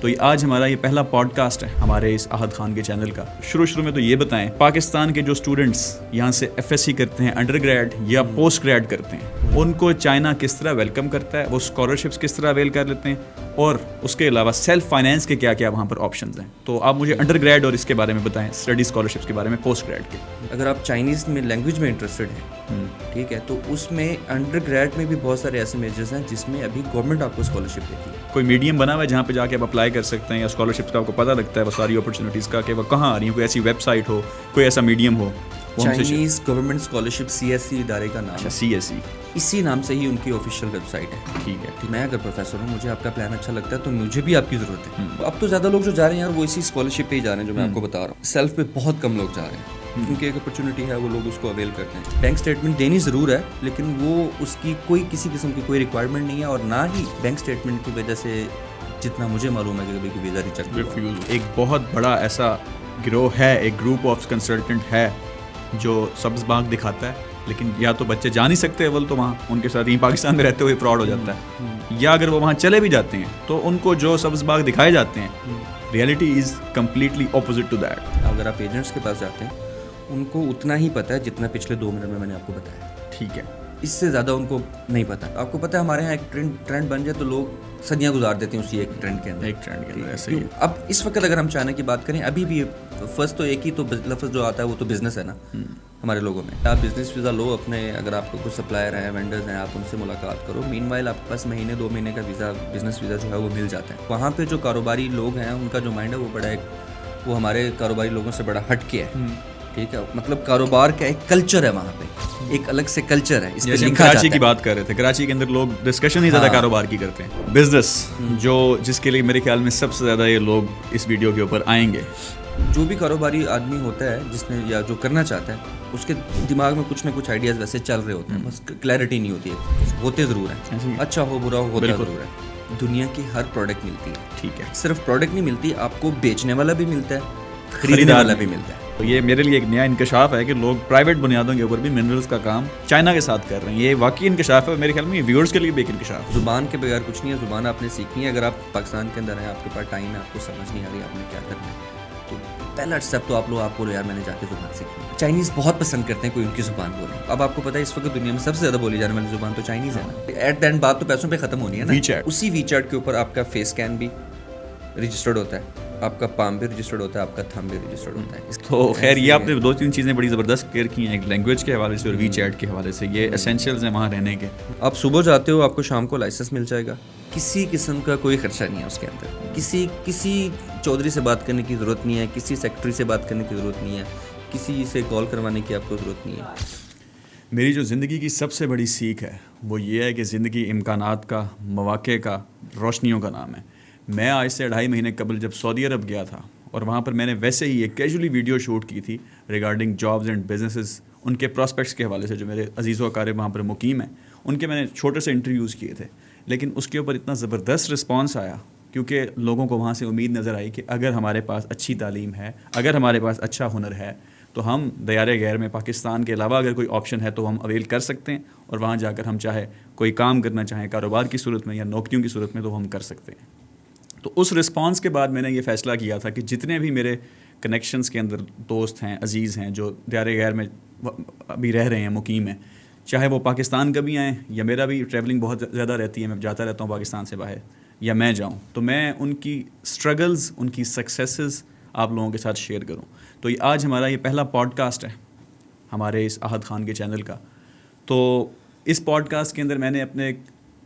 تو آج ہمارا یہ پہلا پوڈ کاسٹ ہے ہمارے اس احد خان کے چینل کا. شروع میں تو یہ بتائیں, پاکستان کے جو اسٹوڈنٹس یہاں سے ایف ایس سی کرتے ہیں, انڈر گریڈ یا پوسٹ گریڈ کرتے ہیں, ان کو چائنا کس طرح ویلکم کرتا ہے, وہ اسکالرشپس کس طرح اویل کر لیتے ہیں, اور اس کے علاوہ سیلف فائنینس کے کیا کیا وہاں پر آپشنز ہیں. تو آپ مجھے انڈر گریڈ اور اس کے بارے میں بتائیں, اسٹڈی اسکالرشپس کے بارے میں, پوسٹ گریڈ کے. اگر آپ چائنیز میں لینگویج میں انٹرسٹڈ ہیں, ٹھیک ہے, تو اس میں انڈر گریڈ میں بھی بہت سارے ایسے میجرز ہیں جس میں ابھی گورنمنٹ آپ کو اسکالرشپ دیتی ہے. کوئی میڈیم بنا ہوا ہے جہاں پہ جا کے آپ اپلائی کر سکتے ہیں, یا اسکالرشپس کا آپ کو پتہ لگتا ہے وہ ساری اپرچونیٹیز کا کہ وہ کہاں آ رہی ہیں, کوئی ایسی ویب سائٹ ہو, کوئی ایسا میڈیم ہو؟ چائنیز گورنمنٹ اسکالرشپ CSE ادارے کا نام ہے. CSE اسی نام سے ہی ان کی آفیشیل ویب سائٹ ہے. ٹھیک ہے. میں اگر پروفیسر ہوں, مجھے آپ کا پلان اچھا لگتا ہے, تو مجھے بھی آپ کی ضرورت ہے. اب تو زیادہ لوگ جو جا رہے ہیں یار, وہ اسی اسکالرشپ پہ ہی جا رہے ہیں جو میں آپ کو بتا رہا ہوں. سیلف پہ بہت کم لوگ جا رہے ہیں, کیونکہ ایک اپرچونیٹی ہے, وہ لوگ اس کو اویل کرتے ہیں. بینک اسٹیٹمنٹ دینی ضرور ہے, لیکن وہ اس کی کوئی کسی قسم کی کوئی ریکوائرمنٹ نہیں ہے, اور نہ ہی بینک اسٹیٹمنٹ کی وجہ سے جتنا مجھے معلوم ہے کہ کبھی کوئی ویزا ریجیکٹ. ایک بہت بڑا ایسا گروہ ہے, ایک گروپ آف کنسلٹنٹ ہے جو سبز باغ دکھاتا ہے, لیکن یا تو بچے جا نہیں سکتے اول تو وہاں, ان کے ساتھ ہی پاکستان میں رہتے ہوئے فراڈ ہو جاتا ہے, یا اگر وہ وہاں چلے بھی جاتے ہیں تو ان کو جو سبز باغ دکھائے جاتے ہیں, reality is completely opposite to that. اگر آپ ایجنٹس کے پاس جاتے ہیں, ان کو اتنا ہی پتہ ہے جتنا پچھلے 2 منٹ میں نے آپ کو بتایا. ٹھیک ہے. اس سے زیادہ ان کو نہیں پتہ. آپ کو پتہ ہے ہمارے یہاں ایک ٹرینڈ بن جائے تو لوگ صدیاں گزار دیتے ہیں اسی ایک ٹرینڈ کے اندر. ایسے ہی. اب اس وقت اگر ہم چائنا کی بات کریں, ابھی بھی فرسٹ تو ایک ہی تو لفظ جو آتا ہے وہ تو بزنس ہے نا ہمارے لوگوں میں. آپ بزنس ویزا لو اپنے, اگر آپ کو کوئی سپلائر ہیں, وینڈرز ہیں, آپ ان سے ملاقات کرو. مین وائل آپ کے پاس مہینے 2 مہینے کا ویزا, بزنس ویزا جو ہے وہ مل جاتا ہے. وہاں پہ جو کاروباری لوگ ہیں ان کا جو مائنڈ ہے وہ بڑا وہ ہمارے کاروباری لوگوں سے بڑا ہٹ کے ہے. ٹھیک ہے, مطلب کاروبار کا ایک کلچر ہے وہاں پہ, ایک الگ سے کلچر ہے. اس پہ لکھا جاتا ہے. کی بات کر رہے تھے, کراچی کے اندر لوگ ڈسکشن ہی زیادہ کاروبار کی کرتے ہیں. بزنس جو جس کے لیے میرے خیال میں سب سے زیادہ یہ لوگ اس ویڈیو کے اوپر آئیں گے. جو بھی کاروباری آدمی ہوتا ہے جس نے یا جو کرنا چاہتا ہے, اس کے دماغ میں کچھ نہ کچھ آئیڈیاز ویسے چل رہے ہوتے ہیں, بس کلیئرٹی نہیں ہوتی ہے. ہوتے ضرور ہیں, اچھا ہو برا ہو, ہوتا ضرور ہے. دنیا کی ہر پروڈکٹ ملتی ہے. ٹھیک ہے, صرف پروڈکٹ نہیں ملتی, آپ کو بیچنے والا بھی ملتا ہے, خریدنے والا بھی ملتا ہے. تو یہ میرے لیے ایک نیا انکشاف ہے کہ لوگ پرائیویٹ بنیادوں کے اوپر بھی منرلز کا کام چائنا کے ساتھ کر رہے ہیں. یہ واقعی انکشاف ہے میرے خیال میں, یہ ویورز کے لیے بھی ایک انکشاف ہے. زبان کے بغیر کچھ نہیں ہے, زبان آپ نے سیکھنی ہے. اگر آپ پاکستان کے اندر ہیں, آپ کے پاس ٹائم ہے, آپ کو سمجھ نہیں آ رہی آپ نے کیا کرنا ہے, تو پہلا اسٹیپ تو آپ بولو یار میں نے جا کے زبان سیکھنی ہے. چائنیز بہت پسند کرتے ہیں کوئی ان کی زبان بولے. اب آپ کو پتا ہے اس وقت دنیا میں سب سے زیادہ بولی جانے والی زبان تو چائنیز ہے نا. ایٹ دا اینڈ بات تو پیسوں پہ ختم ہونی ہے نا. اسی وی چیٹ کے اوپر آپ کا فیس اسکین بھی رجسٹرڈ ہوتا ہے, آپ کا پام بھی رجسٹرڈ ہوتا ہے, آپ کا تھم بھی رجسٹرڈ ہوتا ہے. تو خیر, یہ آپ نے 2-3 چیزیں بڑی زبردست کلیئر کی ہیں, ایک لینگویج کے حوالے سے اور وی چیٹ کے حوالے سے. یہ اسینشیلز ہیں وہاں رہنے کے. آپ صبح جاتے ہو, آپ کو شام کو لائسنس مل جائے گا, کسی قسم کا کوئی خرچہ نہیں ہے اس کے اندر. کسی چودھری سے بات کرنے کی ضرورت نہیں ہے, کسی سیکٹری سے بات کرنے کی ضرورت نہیں ہے, کسی سے کال کروانے کی آپ کو ضرورت نہیں ہے. میری جو زندگی کی سب سے بڑی سیکھ ہے وہ یہ ہے کہ زندگی امکانات کا, مواقع کا, روشنیوں کا نام ہے. میں آج سے 2.5 مہینے قبل جب سعودی عرب گیا تھا, اور وہاں پر میں نے ویسے ہی ایک کیجولی ویڈیو شوٹ کی تھی ریگارڈنگ جابز اینڈ بزنسز, ان کے پراسپیکٹس کے حوالے سے. جو میرے عزیز و اقارب وہاں پر مقیم ہیں, ان کے میں نے چھوٹے سے انٹرویوز کیے تھے, لیکن اس کے اوپر اتنا زبردست رسپانس آیا کیونکہ لوگوں کو وہاں سے امید نظر آئی کہ اگر ہمارے پاس اچھی تعلیم ہے, اگر ہمارے پاس اچھا ہنر ہے, تو ہم دیار غیر میں پاکستان کے علاوہ اگر کوئی آپشن ہے تو ہم اویل کر سکتے ہیں, اور وہاں جا کر ہم چاہے کوئی کام کرنا چاہیں کاروبار کی صورت میں یا نوکریوں کی صورت میں, تو ہم کر سکتے ہیں. تو اس رسپانس کے بعد میں نے یہ فیصلہ کیا تھا کہ جتنے بھی میرے کنیکشنز کے اندر دوست ہیں, عزیز ہیں, جو دیار غیر میں ابھی رہ رہے ہیں, مقیم ہیں, چاہے وہ پاکستان کا بھی آئیں, یا میرا بھی ٹریولنگ بہت زیادہ رہتی ہے, میں جاتا رہتا ہوں پاکستان سے باہر, یا میں جاؤں, تو میں ان کی اسٹرگلز, ان کی سکسیسز آپ لوگوں کے ساتھ شیئر کروں. تو آج ہمارا یہ پہلا پوڈ کاسٹ ہے ہمارے اس احد خان کے چینل کا. تو اس پوڈ کاسٹ کے اندر میں نے اپنے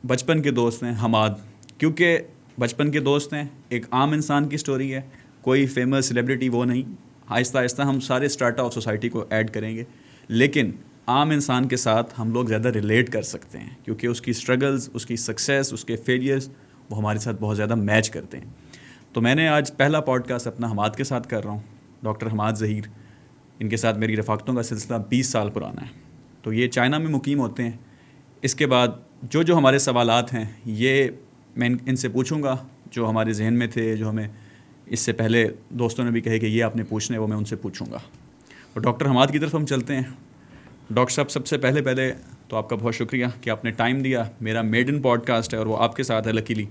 بچپن کے دوست ہیں حماد, کیونکہ بچپن کے دوست ہیں, ایک عام انسان کی سٹوری ہے, کوئی فیمس سیلیبریٹی وہ نہیں. آہستہ آہستہ ہم سارے اسٹراٹا آف سوسائٹی کو ایڈ کریں گے, لیکن عام انسان کے ساتھ ہم لوگ زیادہ ریلیٹ کر سکتے ہیں, کیونکہ اس کی اسٹرگلز, اس کی سکسیس, اس کے فیلیئرز وہ ہمارے ساتھ بہت زیادہ میچ کرتے ہیں. تو میں نے آج پہلا پوڈ کاسٹ اپنا حماد کے ساتھ کر رہا ہوں, ڈاکٹر حماد ظہیر. ان کے ساتھ میری رفاقتوں کا سلسلہ 20 سال پرانا ہے. تو یہ چائنا میں مقیم ہوتے ہیں. اس کے بعد جو ہمارے سوالات ہیں یہ میں ان سے پوچھوں گا, جو ہمارے ذہن میں تھے, جو ہمیں اس سے پہلے دوستوں نے بھی کہے کہ یہ آپ نے پوچھنے, وہ میں ان سے پوچھوں گا. اور ڈاکٹر حماد کی طرف ہم چلتے ہیں. ڈاکٹر صاحب, سب سے پہلے تو آپ کا بہت شکریہ کہ آپ نے ٹائم دیا. میرا میڈن پوڈ کاسٹ ہے اور وہ آپ کے ساتھ ہے لکیلی.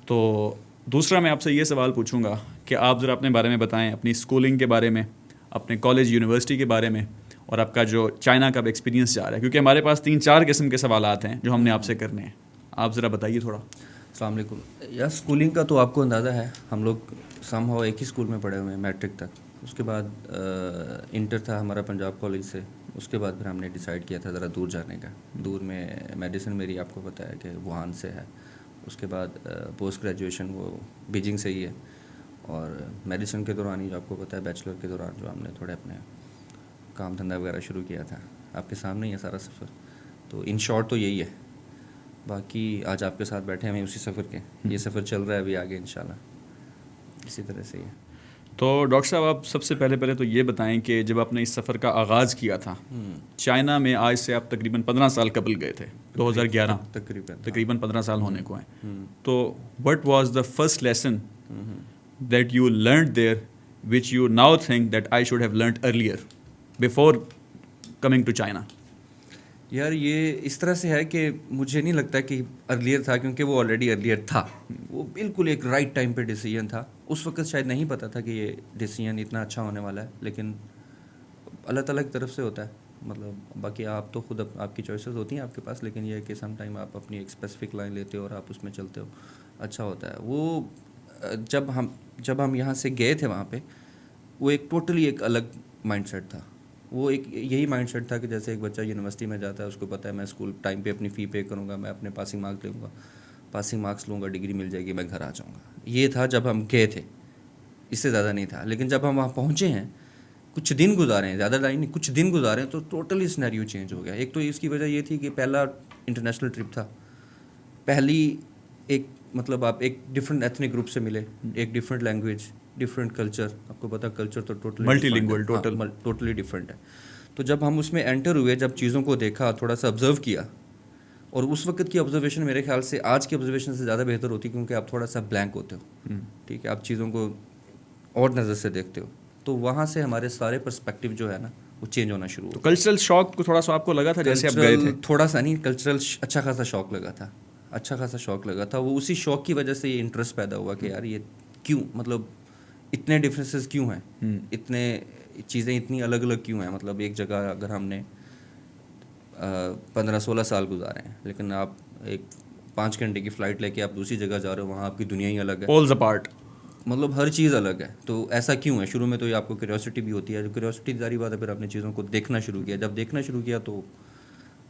تو دوسرا میں آپ سے یہ سوال پوچھوں گا کہ آپ ذرا اپنے بارے میں بتائیں, اپنی اسکولنگ کے بارے میں, اپنے کالج یونیورسٹی کے بارے میں, اور آپ کا جو چائنا کا ایکسپیرینس جا رہا ہے, کیونکہ ہمارے پاس 3-4 قسم کے سوالات ہیں جو ہم نے آپ سے کرنے ہیں. آپ ذرا بتائیے تھوڑا. السلام علیکم. یا اسکولنگ کا تو آپ کو اندازہ ہے, ہم لوگ سم ہاؤ ایک ہی اسکول میں پڑھے ہوئے ہیں میٹرک تک. اس کے بعد انٹر تھا ہمارا پنجاب کالج سے. اس کے بعد پھر ہم نے ڈیسائیڈ کیا تھا ذرا دور جانے کا. دور میں میڈیسن میری آپ کو پتہ ہے کہ ووہان سے ہے. اس کے بعد پوسٹ گریجویشن وہ بیجنگ سے ہی ہے. اور میڈیسن کے دوران ہی جو آپ کو پتہ ہے بیچلر کے دوران جو ہم نے تھوڑے اپنے کام دھندا وغیرہ شروع کیا تھا. آپ کے سامنے ہی ہے سارا سفر. تو ان شارٹ تو یہی ہے. باقی آج آپ کے ساتھ بیٹھے ہیں ہمیں اسی سفر کے. یہ سفر چل رہا ہے ابھی آگے انشاءاللہ اسی طرح سے ہی ہے. تو ڈاکٹر صاحب آپ سب سے پہلے تو یہ بتائیں کہ جب آپ نے اس سفر کا آغاز کیا تھا چائنا میں, آج سے آپ تقریباً 15 سال قبل گئے تھے, 2011 تقریباً 15 سال ہونے کو ہیں. تو what was the first lesson that you learned there which you now think that I should have learned earlier before coming to China? یار یہ اس طرح سے ہے کہ مجھے نہیں لگتا کہ ارلیئر تھا, کیونکہ وہ آلریڈی ارلیئر تھا. وہ بالکل ایک رائٹ ٹائم پہ ڈیسیجن تھا. اس وقت شاید نہیں پتہ تھا کہ یہ ڈیسیجن اتنا اچھا ہونے والا ہے, لیکن اللہ تعالیٰ کی طرف سے ہوتا ہے. مطلب باقی آپ تو خود آپ کی چوائسیز ہوتی ہیں آپ کے پاس, لیکن یہ ہے کہ سم ٹائم آپ اپنی ایک اسپیسیفک لائن لیتے ہو اور آپ اس میں چلتے ہو, اچھا ہوتا ہے. وہ جب ہم یہاں سے گئے تھے وہاں پہ, وہ ایک ٹوٹلی ایک الگ مائنڈ سیٹ تھا. وہ ایک یہی مائنڈ سیٹ تھا کہ جیسے ایک بچہ یونیورسٹی میں جاتا ہے, اس کو پتہ ہے میں اسکول ٹائم پہ اپنی فی پے کروں گا, میں اپنے پاسنگ مارکس لوں گا, ڈگری مل جائے گی, میں گھر آ جاؤں گا. یہ تھا جب ہم گئے تھے, اس سے زیادہ نہیں تھا. لیکن جب ہم وہاں پہنچے ہیں, کچھ دن گزارے ہیں, زیادہ ٹائم نہیں, کچھ دن گزارے ہیں, تو ٹوٹلی سینیریو چینج ہو گیا. ایک تو اس کی وجہ یہ تھی کہ پہلا انٹرنیشنل ٹرپ تھا, پہلی ایک مطلب آپ ایک ڈفرینٹ ایتھنک گروپ سے ملے, ایک ڈفرینٹ لینگویج, ڈفرینٹ کلچر. آپ کو پتہ کلچر تو ٹوٹلی ڈفرینٹ ہے. تو جب ہم اس میں انٹر ہوئے, جب چیزوں کو دیکھا, تھوڑا سا آبزرو کیا, اور اس وقت کی آبزرویشن میرے خیال سے آج کی آبزرویشن سے زیادہ بہتر ہوتی, کیونکہ آپ تھوڑا سا بلینک ہوتے ہو, ٹھیک ہے, آپ چیزوں کو اور نظر سے دیکھتے ہو. تو وہاں سے ہمارے سارے پرسپیکٹیو جو ہے نا وہ چینج ہونا شروع ہو. کلچرل شاک کو تھوڑا سا آپ کو لگا تھا جیسے آپ گئے تھے؟ تھوڑا سا نہیں, کلچرل اچھا خاصا شوق لگا تھا. وہ اسی شوق کی وجہ سے یہ انٹرسٹ پیدا ہوا کہ یار یہ کیوں, مطلب اتنے ڈفرینسز کیوں ہیں, اتنے چیزیں اتنی الگ الگ کیوں ہیں. مطلب ایک جگہ اگر ہم نے 15-16 سال گزارے ہیں, لیکن آپ ایک 5 گھنٹے کی فلائٹ لے کے آپ دوسری جگہ جا رہے ہو, وہاں آپ کی دنیا ہی الگ ہے, پولز اپارٹ, مطلب ہر چیز الگ ہے. تو ایسا کیوں ہے؟ شروع میں تو یہ آپ کو کیوریوسٹی بھی ہوتی ہے, جو کیوریوسٹی ظاہری بات ہے, پھر آپ نے چیزوں کو دیکھنا شروع کیا. جب دیکھنا شروع کیا تو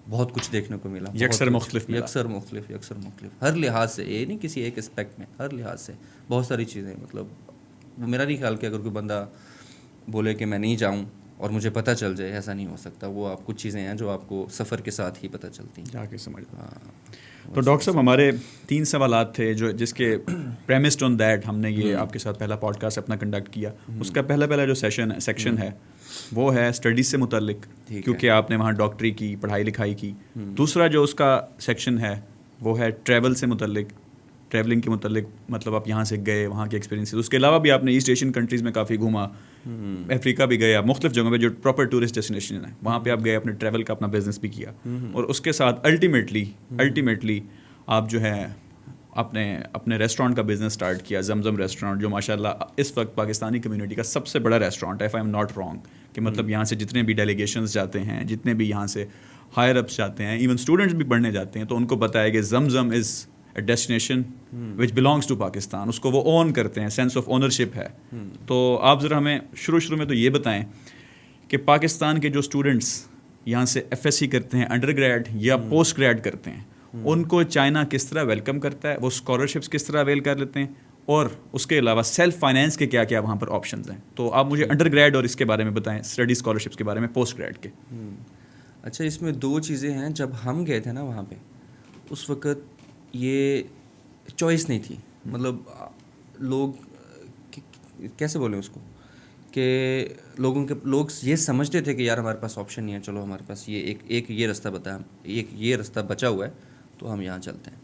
بہت کچھ دیکھنے کو ملا, یکسر مختلف ہر لحاظ سے. یہ نہیں کسی ایک اسپیکٹ میں, ہر لحاظ سے بہت ساری چیزیں. مطلب وہ میرا نہیں خیال کہ اگر کوئی بندہ بولے کہ میں نہیں جاؤں اور مجھے پتہ چل جائے, ایسا نہیں ہو سکتا. وہ آپ کچھ چیزیں ہیں جو آپ کو سفر کے ساتھ ہی پتہ چلتی ہیں, جا کے سمجھتا. تو ڈاکٹر صاحب ہمارے 3 سوالات تھے جس کے پریمسڈ آن دیٹ ہم نے یہ آپ کے ساتھ پہلا پوڈ کاسٹ اپنا کنڈکٹ کیا. اس کا پہلا جو سیکشن ہے وہ ہے اسٹڈیز سے متعلق, کیونکہ آپ نے وہاں ڈاکٹری کی پڑھائی لکھائی کی. دوسرا جو اس کا سیکشن ہے وہ ہے ٹریول سے متعلق, ٹریولنگ کے متعلق, مطلب آپ یہاں سے گئے, وہاں کے ایکسپیرینس. اس کے علاوہ بھی آپ نے ایسٹ ایشین کنٹریز میں کافی گھوما, افریقہ بھی گئے, مختلف جگہوں پہ جو پراپر ٹورسٹ ڈیسٹینیشن ہیں وہاں پہ آپ گئے, اپنے ٹریول کا اپنا بزنس بھی کیا, اور اس کے ساتھ الٹیمیٹلی آپ جو ہے اپنے ریسٹورینٹ کا بزنس اسٹارٹ کیا, زمزم ریسٹورینٹ, جو ماشاء اللہ اس وقت پاکستانی کمیونٹی کا سب سے بڑا ریسٹورینٹ ہے, if I am not wrong. کہ مطلب یہاں سے جتنے بھی ڈیلیگیشنز جاتے ہیں, جتنے بھی یہاں سے ہائر اپس جاتے ہیں, ایون اسٹوڈنٹس بھی پڑھنے جاتے ہیں, تو ان کو پتہ ہے کہ زمزم is a destination which belongs to Pakistan. اس کو وہ اون کرتے ہیں, سینس آف اونرشپ ہے. تو آپ ذرا ہمیں شروع میں تو یہ بتائیں کہ پاکستان کے جو اسٹوڈنٹس یہاں سے FSc کرتے ہیں, انڈر گریڈ یا پوسٹ گریڈ کرتے ہیں, ان کو چائنا کس طرح ویلکم کرتا ہے, وہ اسکالرشپس کس طرح اویل کر لیتے ہیں, اور اس کے علاوہ سیلف فائنینس کے کیا کیا وہاں پر آپشنز ہیں. تو آپ مجھے انڈر گریڈ اور اس کے بارے میں بتائیں, اسٹڈی اسکالرشپس کے بارے میں, پوسٹ گریڈ کے. اچھا, اس میں 2 چیزیں ہیں. جب ہم گئے تھے نا وہاں پہ, اس وقت یہ چوائس نہیں تھی. مطلب لوگ کیسے بولیں اس کو, کہ لوگ یہ سمجھتے تھے کہ یار ہمارے پاس آپشن نہیں ہے, چلو ہمارے پاس ایک یہ رستہ یہ رستہ بچا ہوا ہے تو ہم یہاں چلتے ہیں.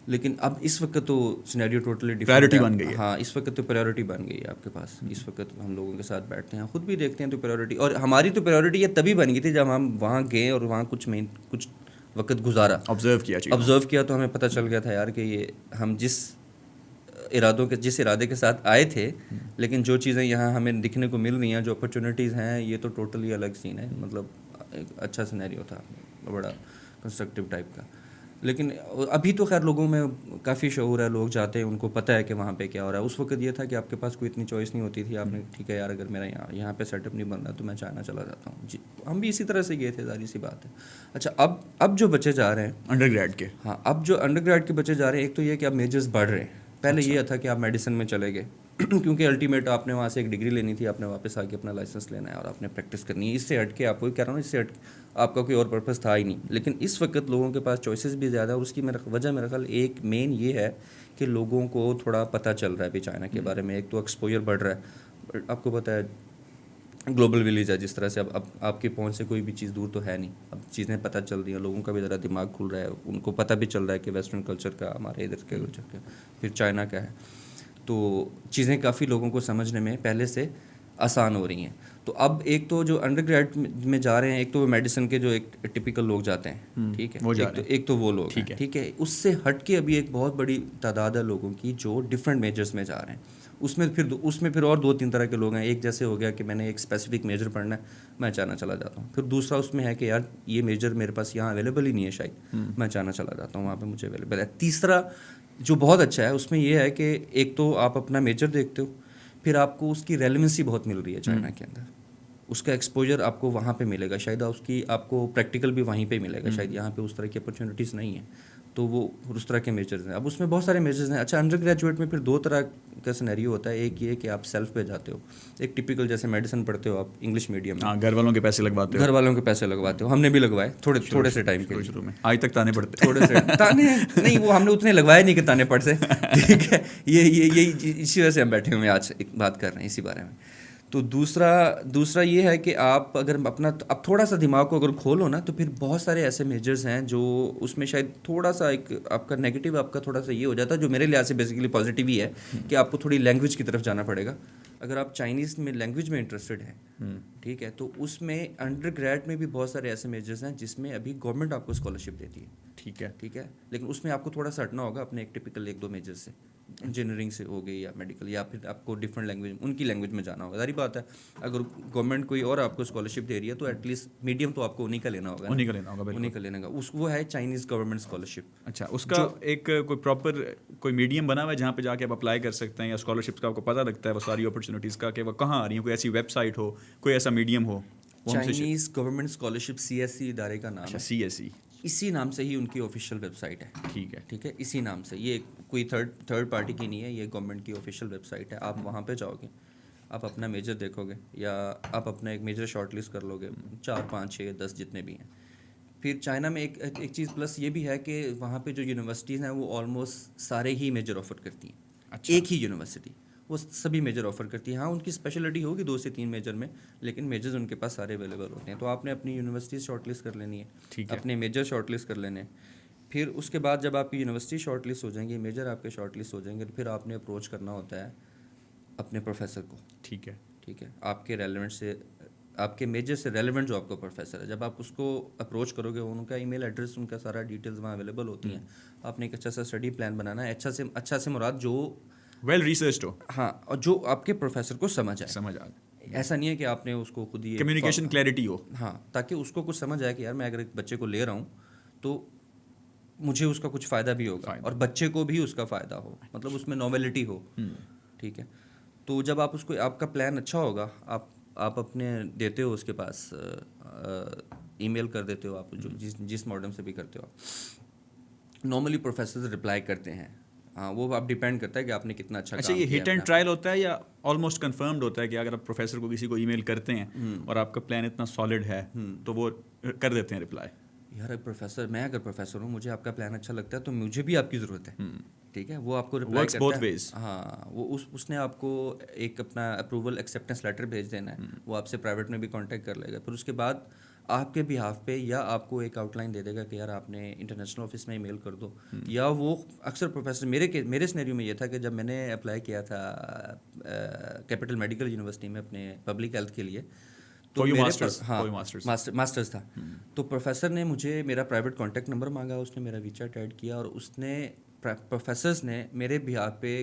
لیکن اب اس وقت تو سینیریو ٹوٹلی ڈفرینٹ بن گئی ہے. ہاں, اس وقت تو پرائیورٹی بن گئی ہے آپ کے پاس. اس وقت ہم لوگوں کے ساتھ بیٹھتے ہیں, خود بھی دیکھتے ہیں, تو پرائیورٹی, اور ہماری تو پرائیورٹی یہ تبھی بن گئی تھی جب ہم وہاں گئے اور وہاں کچھ وقت گزارا, آبزرو کیا, تو ہمیں پتہ چل گیا تھا یار کہ یہ ہم جس جس ارادے کے ساتھ آئے تھے، لیکن جو چیزیں یہاں ہمیں دکھنے کو مل رہی ہیں، جو اپرچونیٹیز ہیں، یہ تو ٹوٹلی الگ سین ہے. مطلب ایک اچھا سینیریو تھا، بڑا کنسٹرکٹیو ٹائپ کا. لیکن ابھی تو خیر لوگوں میں کافی شعور ہے، لوگ جاتے ہیں، ان کو پتہ ہے کہ وہاں پہ کیا ہو رہا ہے. اس وقت یہ تھا کہ آپ کے پاس کوئی اتنی چوائس نہیں ہوتی تھی. آپ نے ٹھیک ہے یار، اگر میرا یہاں پہ سیٹ اپ نہیں بن رہا تو میں چائنا چلا جاتا ہوں. جی ہم بھی اسی طرح سے گئے تھے، ظاہر سی بات ہے. اچھا اب جو بچے جا رہے ہیں انڈر گریڈ کے، ہاں اب جو انڈر گریڈ کے بچے جا رہے ہیں، ایک تو یہ کہ اب میجرز بڑھ رہے ہیں. پہلے یہ تھا کہ آپ میڈیسن میں چلے گئے کیونکہ الٹیمیٹ آپ نے وہاں سے ایک ڈگری لینی تھی، آپ نے واپس آ کے اپنا لائسنس لینا ہے اور آپ نے پریکٹس کرنی ہے. اس سے ہٹ کے آپ کو کہہ رہا ہوں، اس سے ہٹ آپ کا کوئی اور پرپز تھا ہی نہیں. لیکن اس وقت لوگوں کے پاس چوائسیز بھی زیادہ ہے، اور اس کی وجہ میرا خیال ایک مین یہ ہے کہ لوگوں کو تھوڑا پتہ چل رہا ہے بھی چائنا کے بارے میں. ایک تو ایکسپوجر بڑھ رہا ہے، آپ کو پتہ ہے گلوبل ولیج ہے جس طرح سے. اب آپ کی پہنچ سے کوئی بھی چیز دور تو ہے نہیں. اب چیزیں پتہ چل رہی ہیں، لوگوں کا بھی ذرا دماغ کھل رہا ہے، ان کو پتہ بھی چل رہا ہے کہ ویسٹرن کلچر کا، ہمارے ادھر کے کلچر کا، پھر چائنا کا ہے. تو چیزیں کافی لوگوں کو سمجھنے میں پہلے سے آسان ہو رہی ہیں. تو اب ایک تو جو انڈر گریڈ میں جا رہے ہیں، ایک تو وہ میڈیسن کے جو ایک ٹپیکل لوگ جاتے ہیں، ٹھیک ہے، ایک تو وہ لوگ ہیں، ٹھیک ہے. اس سے ہٹ کے ابھی ایک بہت بڑی تعداد ہے لوگوں کی جو ڈفرینٹ میجرز میں جا رہے ہیں. اس میں پھر اور 2-3 طرح کے لوگ ہیں. ایک جیسے ہو گیا کہ میں نے ایک اسپیسیفک میجر پڑھنا ہے، میں چائنا چلا جاتا ہوں. پھر دوسرا اس میں ہے کہ یار یہ میجر میرے پاس یہاں اویلیبل ہی نہیں ہے شاید، میں چائنا چلا جاتا ہوں، وہاں پہ مجھے اویلیبل ہے. تیسرا جو بہت اچھا ہے اس میں یہ ہے کہ ایک تو آپ اپنا میجر دیکھتے ہو، پھر آپ کو اس کی ریلیونسی بہت مل رہی ہے چائنا کے اندر. اس کا ایکسپوجر آپ کو وہاں پہ ملے گا، شاید آپ کو پریکٹیکل بھی وہیں پہ ملے گا. شاید یہاں پہ اس طرح کی اپرچونیٹیز نہیں ہیں، تو وہ اس طرح کے میجرز ہیں. اب اس میں بہت سارے میجرز ہیں. اچھا انڈر گریجویٹ میں پھر 2 طرح کا سینیریو ہوتا ہے. ایک یہ کہ آپ سیلف پہ جاتے ہو، ایک ٹپیکل جیسے میڈیسن پڑھتے ہو آپ انگلش میڈیم میں، گھر والوں کے پیسے لگواتے ہو. گھر والوں کے پیسے لگواتے ہو. ہم نے بھی لگوائے تھوڑے سے ٹائم کے، شروع میں آج تک تانے پڑتے، تھوڑے سے تانے نہیں، وہ ہم نے اتنے لگوائے نہیں کہ تانے پڑ سے، ٹھیک ہے. یہ اسی وجہ سے ہم بیٹھے ہوئے آج ایک بات کر رہے ہیں اسی بارے میں. تو دوسرا یہ ہے کہ آپ اگر اب تھوڑا سا دماغ کو اگر کھولو نا، تو پھر بہت سارے ایسے میجرز ہیں جو اس میں شاید تھوڑا سا ایک آپ کا نیگیٹو آپ کا تھوڑا سا یہ ہو جاتا ہے، جو میرے لحاظ سے بیسیکلی پازیٹیو ہی ہے کہ آپ کو تھوڑی لینگویج کی طرف جانا پڑے گا. اگر آپ چائنیز میں لینگویج میں انٹرسٹڈ ہیں، ٹھیک ہے، تو اس میں انڈر گریڈ میں بھی بہت سارے ایسے میجرز ہیں جس میں ابھی گورنمنٹ آپ کو اسکالرشپ دیتی ہے. ٹھیک ہے، لیکن اس میں آپ کو تھوڑا سا ہٹنا ہوگا اپنے ایک ٹپیکل 1-2 میجر سے. انجینئرنگ سے ہو گئی یا میڈیکل، یا پھر آپ کو ڈفرینٹ لینگویج ان کی لینگویج میں جانا ہوگا. ظاہر بات ہے اگر گورنمنٹ کوئی اور آپ کو اسکالرشپ دے رہی ہے تو ایٹ لیسٹ میڈیم تو آپ کو انہیں کا لینا ہوگا، انہیں کا لینا ہوگا. وہ ہے چائنیز گورنمنٹ اسکالرشپ. اچھا، اس کا ایک کوئی پراپر کوئی میڈیم بنا ہوا ہے جہاں پہ جا کے آپ اپلائی کر سکتے ہیں، یا اسکالرشپس کا آپ کو پتہ لگتا ہے وہ ساری اپرچونیٹیز کا کہ وہ کہاں آ رہی ہیں؟ کوئی ایسی ویب سائٹ ہو، کوئی ایسا میڈیم ہو؟ چائنیز گورنمنٹ اسکالرشپ CSE ادارے کا نام ہے. CSE اسی نام سے ہی ان کی آفیشیل ویب سائٹ ہے. ٹھیک ہے، اسی نام سے. یہ کوئی تھرڈ پارٹی کی نہیں ہے، یہ گورنمنٹ کی آفیشیل ویب سائٹ ہے. آپ وہاں پہ جاؤ گے، آپ اپنا میجر دیکھو گے، یا آپ اپنا ایک میجر شارٹ لسٹ کر لو گے، 4 5 6 10 جتنے بھی ہیں. پھر چائنا میں ایک چیز پلس یہ بھی ہے کہ وہاں پہ جو یونیورسٹیز ہیں وہ آلموسٹ سارے ہی میجر آفر کرتی ہیں. ایک ہی یونیورسٹی وہ سبھی میجر آفر کرتی ہیں. ہاں ان کی اسپیشلٹی ہوگی 2 سے 3 میجر میں، لیکن میجرز ان کے پاس سارے اویلیبل ہوتے ہیں. تو آپ نے اپنی یونیورسٹی شارٹ لسٹ کر لینی ہے، اپنے میجر شارٹ لسٹ کر لینے. پھر اس کے بعد جب آپ کی یونیورسٹی شارٹ لسٹ ہو جائیں گی، میجر آپ کے شارٹ لسٹ ہو جائیں گے، پھر آپ نے اپروچ کرنا ہوتا ہے اپنے پروفیسر کو. ٹھیک ہے، آپ کے ریلیونٹ سے، آپ کے میجر سے ریلیونٹ جو آپ کا پروفیسر ہے، جب آپ اس کو اپروچ کرو گے، ان کا ای میل ایڈریس، ان کا سارا ڈیٹیلز وہاں اویلیبل ہوتی ہیں. آپ نے ایک اچھا سا اسٹڈی پلان بنانا ہے. اچھا سے مراد جو ویل ریسرچڈ ہو، ہاں، اور جو آپ کے پروفیسر کو سمجھ آئے. ایسا نہیں ہے کہ آپ نے اس کو خود ہی کمیونیکیشن کلیئرٹی ہو، ہاں، تاکہ اس کو کچھ سمجھ آئے کہ یار میں اگر ایک بچے کو لے رہا ہوں تو مجھے اس کا کچھ فائدہ بھی ہوگا اور بچے کو بھی اس کا فائدہ ہو، مطلب اس میں نوویلٹی ہو. ٹھیک ہے، تو جب آپ اس کو، آپ کا پلان اچھا ہوگا، آپ اپنے دیتے ہو اس کے پاس، ای میل کر دیتے ہو آپ، جو جس ماڈم سے بھی کرتے ہو آپ. نارملی پروفیسر رپلائی کرتے ہیں. ہاں، وہ آپ ڈیپینڈ کرتا ہے کہ آپ نے کتنا اچھا کام کیا. یہ ہٹ اینڈ ٹرائل ہوتا ہے یا آلموسٹ کنفرمڈ ہوتا ہے کہ اگر آپ پروفیسر کو کسی کو ای میل کرتے ہیں اور آپ کا پلان اتنا سالڈ ہے تو وہ کر دیتے ہیں رپلائی؟ یار میں اگر پروفیسر ہوں، مجھے آپ کا پلان اچھا لگتا ہے تو مجھے بھی آپ کی ضرورت ہے. ٹھیک ہے، وہ آپ کو رپلائی کرتا ہے. ہاں، وہ اس نے آپ کو ایک اپنا اپروول ایکسیپٹنس لیٹر بھیج دینا ہے. وہ آپ سے پرائیویٹ میں بھی کانٹیکٹ کر لے گا. پھر اس کے بعد آپ کے بہاف پہ یا آپ کو ایک آؤٹ لائن دے دے گا کہ یار آپ نے انٹرنیشنل آفس میں ای میل کر دو. یا وہ اکثر پروفیسر، میرے سینیریو میں یہ تھا کہ جب میں نے اپلائی کیا تھا کیپٹل میڈیکل یونیورسٹی میں اپنے پبلک ہیلتھ کے لیے، تو ماسٹرز تھا، تو پروفیسر نے مجھے میرا پرائیویٹ کانٹیکٹ نمبر مانگا، اس نے میرا وی چیٹ ایڈ کیا، اور اس نے پروفیسرز نے میرے بہاف پہ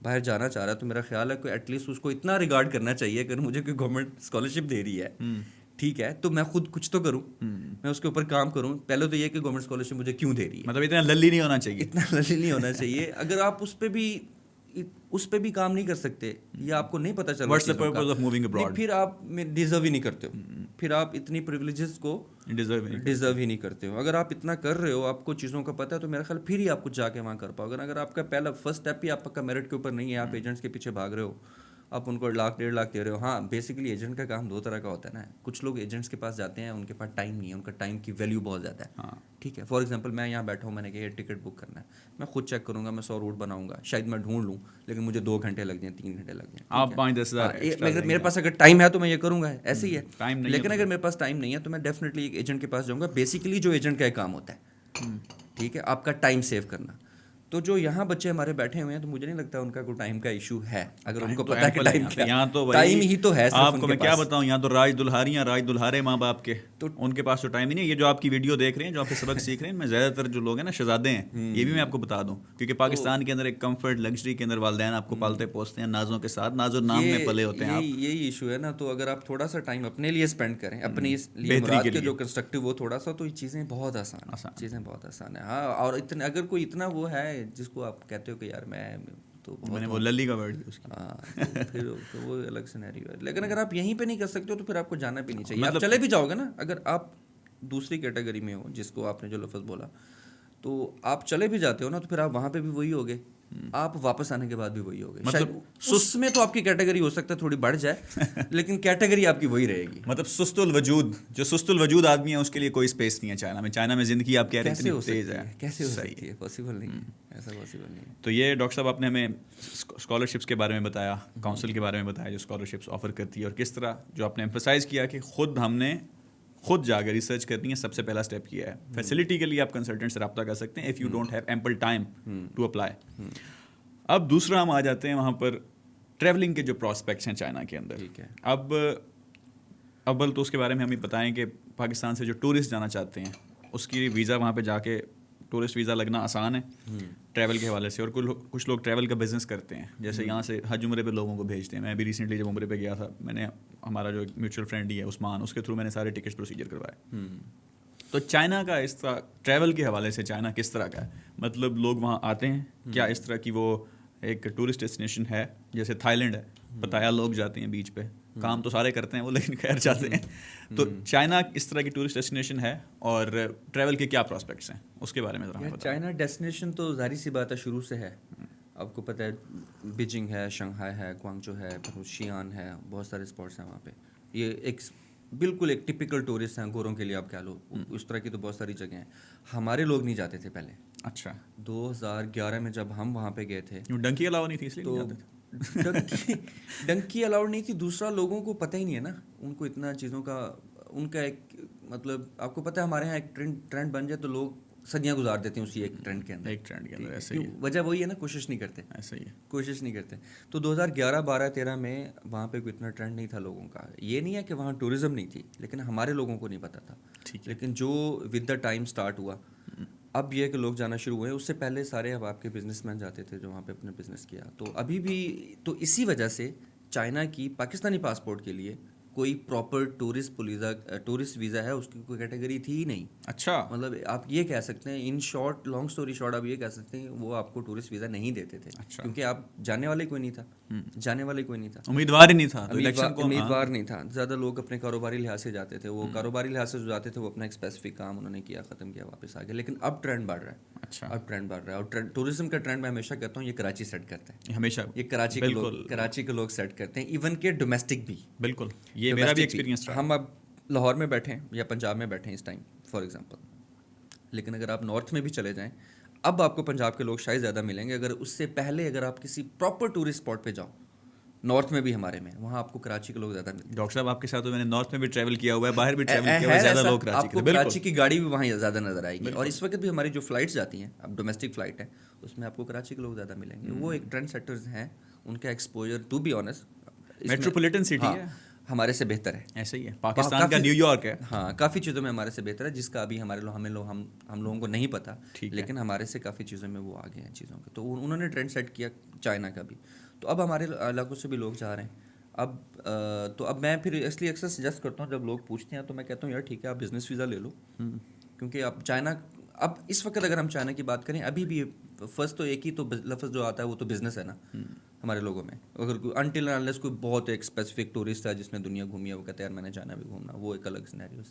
باہر جانا چاہ رہا ہے تو میرا خیال ہے کہ ایٹ لیسٹ اس کو اتنا ریگارڈ کرنا چاہیے اگر مجھے کوئی گورنمنٹ اسکالرشپ دے رہی ہے ٹھیک ہے تو میں خود کچھ تو کروں, میں اس کے اوپر کام کروں. پہلے تو یہ کہ گورنمنٹ اسکالرشپ مجھے کیوں دے رہی ہے, مطلب اتنا للی نہیں ہونا چاہیے, اتنا للی نہیں ہونا چاہیے. اگر آپ اس پہ بھی کام نہیں کر سکتے یا آپ کو نہیں پتہ چل رہا, پھر آپ ڈیزرو ہی نہیں کرتے ہو, پھر آپ اتنی پریولیجز کو ڈیزرو ہی نہیں کرتے ہو. اگر آپ اتنا کر رہے ہو, آپ کو چیزوں کا پتہ ہے, تو میرا خیال پھر ہی آپ کچھ جا کے وہاں کر پاؤ. اگر آپ کا پہلا فرسٹ اسٹیپ ہی آپ کا میرٹ کے اوپر نہیں ہے, آپ ایجنٹس کے پیچھے بھاگ رہے ہو, آپ ان کو 1 لاکھ 1.5 لاکھ دے رہے ہو. ہاں بیسیکلی ایجنٹ کا کام 2 طرح کا ہوتا ہے نا. کچھ لوگ ایجنٹس کے پاس جاتے ہیں, ان کے پاس ٹائم نہیں ہے, ان کا ٹائم کی ویلیو بہت زیادہ ہے, ٹھیک ہے. فار ایگزامپل میں یہاں بیٹھا ہوں, میں نے کہا یہ ٹکٹ بک کرنا ہے, میں خود چیک کروں گا, میں 100 روٹ بناؤں گا, شاید میں ڈھونڈ لوں, لیکن مجھے 2 گھنٹے لگ جائیں, 3 گھنٹے لگ جائیں. آپ 5-10 ہزار میرے پاس اگر ٹائم ہے تو میں یہ کروں گا, ایسے ہی ہے. لیکن اگر میرے پاس ٹائم نہیں ہے تو میں ڈیفینیٹلی ایک ایجنٹ کے پاس جاؤں گا. بیسیکلی جو ایجنٹ کا ایک کام ہوتا ہے, ٹھیک ہے, آپ کا ٹائم سیو کرنا. تو جو یہاں بچے ہمارے بیٹھے ہوئے ہیں تو مجھے نہیں لگتا ان کا کوئی ٹائم کا ایشو ہے, اگر ان کو پتہ ہے کہ ٹائم کیا, ٹائم ہی تو ہے. آپ کو میں کیا بتاؤں, یہاں تو راج دلہاریاں راج دلہارے ماں باپ کے, تو ان کے پاس تو ٹائم ہی نہیں ہے. یہ جو آپ کی ویڈیو دیکھ رہے ہیں, جو آپ کے سبق سیکھ رہے ہیں, میں زیادہ تر جو لوگ ہیں نا شہزادے ہیں, یہ بھی میں آپ کو بتا دوں, کیونکہ پاکستان کے اندر ایک کمفرٹ لگژری کے اندر والدین آپ کو پالتے پوستے ہیں, نازوں کے ساتھ, ناز و نام میں پلے ہوتے ہیں آپ. یہی ایشو ہے نا. تو اگر آپ تھوڑا سا ٹائم اپنے لیے اسپینڈ کریں, اپنی لیے مراد کے جو کنسٹرکٹیو وہ تھوڑا سا, تو یہ چیزیں بہت آسان ہیں, چیزیں بہت آسان ہیں. ہاں, اور اتنا اگر کوئی اتنا وہ ہے جس کو آپ کہتے ہو کہ یار میں نے وہ للی کا ورڈ یوز کیا, ہاں پھر تو وہ الگ سینیریو ہے. لیکن اگر آپ یہیں پہ نہیں کر سکتے ہو تو پھر آپ کو جانا بھی نہیں چاہیے. آپ چلے بھی جاؤ گے نا, اگر آپ دوسری کیٹیگری میں ہو, جس کو آپ نے جو لفظ بولا, تو آپ چلے بھی جاتے ہو نا, تو پھر آپ وہاں پہ بھی وہی ہوگے, آپ واپس آنے کے بعد بھی وہی ہوگے. مطلب اس میں تو آپ کی کیٹیگری ہو سکتا ہے تھوڑی بڑھ جائے, لیکن کیٹیگری آپ کی وہی رہے گی. مطلب سست الوجود, جو سست الوجود آدمی ہے اس کے لیے کوئی اسپیس نہیں ہے چائنا میں. چائنا میں زندگی آپ کہہ رہے ہیں اتنی تیز ہے, کیسے ہو سکتی ہے, پاسبل نہیں, ایسا پاسبل نہیں. تو یہ ڈاکٹر صاحب آپ نے ہمیں اسکالرشپس کے بارے میں بتایا, کونسل کے بارے میں بتایا جو اسکالرشپس آفر کرتی ہے, اور کس طرح جو آپ نے ایمفسائز کیا کہ ہم نے خود جا کے ریسرچ کرنی ہے, سب سے پہلا اسٹیپ کیا ہے. فیسلٹی کے لیے آپ کنسلٹنٹ سے رابطہ کر سکتے ہیں if you don't have ample time to apply. اب دوسرا ہم آ جاتے ہیں وہاں پر ٹریولنگ کے جو پراسپیکٹس ہیں چائنا کے اندر. اب اول تو اس کے بارے میں ہمیں بتائیں کہ پاکستان سے جو ٹورسٹ جانا چاہتے ہیں اس کی ویزا وہاں پہ جا کے ٹورسٹ ویزا لگنا آسان ہے ٹریول کے حوالے سے. اور کچھ لوگ ٹریول کا بزنس کرتے ہیں, جیسے یہاں سے حج عمرے پہ لوگوں کو بھیجتے ہیں. میں بھی ریسنٹلی جب عمرے پہ گیا تھا, میں نے ہمارا جو میوچل فرینڈ ہی ہے عثمان, اس کے تھرو میں نے سارے ٹکٹس پروسیجر کروائے. تو چائنا کا اس طرح ٹریول کے حوالے سے چائنا کس طرح کا ہے, مطلب لوگ وہاں آتے ہیں کیا اس طرح کی وہ ایک ٹورسٹ ڈیسٹینیشن ہے جیسے تھائی لینڈ ہے, پتایا لوگ جاتے ہیں بیچ پہ, کام تو سارے کرتے ہیں وہ لیکن خیر جاتے ہیں. تو چائنا اس طرح کی ٹورسٹ ڈیسٹینیشن ہے, اور ٹریول کے کیا پراسپیکٹس ہیں اس کے بارے میں ذرا بتائیں. چائنا ڈیسٹینیشن تو ظاہر سی بات ہے شروع سے ہے, آپ کو پتہ ہے بیجنگ ہے, شنگھائی ہے, کوانگچو ہے, شیان ہے, بہت سارے اسپاٹس ہیں وہاں پہ. یہ ایک بالکل ایک ٹپیکل ٹورسٹ ہیں گوروں کے لیے آپ کہہ لو, اس طرح کی تو بہت ساری جگہیں ہیں. ہمارے لوگ نہیں جاتے تھے پہلے. اچھا, 2011 میں جب ہم وہاں پہ گئے تھے, ڈنکی الاؤ نہیں تھی اس لیے تو ڈنکی الاؤڈ نہیں تھی. دوسرا لوگوں کو پتہ ہی نہیں ہے نا, ان کو اتنا چیزوں کا, ان کا ایک مطلب آپ کو پتہ ہے ہمارے یہاں ایک ٹرینڈ بن جائے تو لوگ صدیاں گزار دیتے ہیں اسی ایک ٹرینڈ کے اندر. ایک ٹرینڈ کے اندر ایسے ہی وجہ وہی ہے نا, کوشش نہیں کرتے, ایسے ہی کوشش نہیں کرتے. تو 2011 12 13 میں وہاں پہ کوئی اتنا ٹرینڈ نہیں تھا لوگوں کا. یہ نہیں ہے کہ وہاں ٹورزم نہیں تھی, لیکن ہمارے لوگوں کو نہیں پتہ تھا. لیکن جو ود دا ٹائم اسٹارٹ ہوا, اب یہ کہ لوگ جانا شروع ہوئے. اس سے پہلے سارے اب آپ کے بزنس مین جاتے تھے جو وہاں پہ اپنے بزنس کیا. تو ابھی بھی تو اسی وجہ سے چائنا کی پاکستانی پاسپورٹ کے لیے کوئی پراپر ٹورسٹ ویزا ہے, اس کی کوئی کیٹیگری تھی ہی نہیں. اچھا, مطلب آپ یہ کہہ سکتے ہیں in short, long story short, آپ یہ کہہ سکتے ہیں وہ آپ کو ٹورسٹ ویزا نہیں دیتے تھے. کیونکہ آپ جانے والے کوئی نہیں تھا, امیدوار ہی نہیں تھا, امیدوار نہیں تھا. زیادہ لوگ اپنے کاروباری لحاظ سے جاتے تھے. وہ کاروباری لحاظ سے جو جاتے تھے وہ اپنا ایک اسپیسیفک کام انہوں نے کیا, ختم کیا, واپس آ گئے. لیکن اب ٹرینڈ بڑھ رہا ہے. اچھا, اب ٹرینڈ بڑھ رہا ہے. اور ٹورزم کا ٹرینڈ میں ہمیشہ کہتا ہوں یہ کراچی سیٹ کرتا ہے, ہمیشہ یہ کراچی کے لوگ سیٹ کرتے ہیں, ایون کہ ڈومیسٹک بھی. بالکل, یہ میرا بھی ایکسپیرینس رہا. ہم اب لاہور میں بیٹھے ہیں یا پنجاب میں بیٹھے ہیں اس ٹائم فار ایگزامپل, لیکن اگر آپ نارتھ میں بھی چلے جائیں, اب آپ کو پنجاب کے لوگ شاید زیادہ ملیں گے. اگر اس سے پہلے اگر آپ کسی پراپر ٹورسٹ اسپاٹ پہ جاؤ, نارتھ میں بھی ہمارے میں, وہاں آپ کو کراچی کے لوگ زیادہ ملیں گے. ڈاکٹر صاحب آپ کے ساتھ میں نے نارتھ میں بھی ٹریول کیا ہوا ہے, باہر بھی ٹریول کیا ہوا ہے, زیادہ لوگ آپ کو کراچی کی گاڑی بھی وہاں زیادہ نظر آئے گی. اور اس وقت بھی ہماری جو فلائٹس جاتی ہیں, اب ڈومیسٹک فلائٹ ہے, اس میں آپ کو کراچی کے لوگ زیادہ ملیں گے. وہ ایک ٹرینڈ سیٹرز ہیں, ان کا exposure to be honest metropolitan city ہے. ہمارے سے بہتر ہے. ایسے ہی ہے, پاکستان کا نیو یارک ہے. ہاں, کافی چیزوں میں ہمارے سے بہتر ہے, جس کا ابھی ہم لوگوں کو نہیں پتا, لیکن ہمارے سے کافی چیزوں میں وہ آگے ہیں چیزوں کے. تو انہوں نے ٹرینڈ سیٹ کیا چائنا کا بھی, تو اب ہمارے علاقوں سے بھی لوگ جا رہے ہیں. اب میں پھر اس لیے اکثر سجیسٹ کرتا ہوں, جب لوگ پوچھتے ہیں تو میں کہتا ہوں یار ٹھیک ہے, آپ بزنس ویزا لے لو, کیونکہ اب چائنا, اب اس وقت اگر ہم چائنا کی بات کریں, ابھی بھی فرسٹ تو ایک ہی تو لفظ جو آتا ہے وہ تو بزنس ہے نا ہمارے لوگوں میں. اگر انٹل انلیس کوئی بہت ایک اسپیسیفک ٹورسٹ ہے جس نے دنیا گھومی ہے, وہ کہتے ہیں یار میں نے چائنا بھی گھومنا, وہ ایک الگ سینیریو.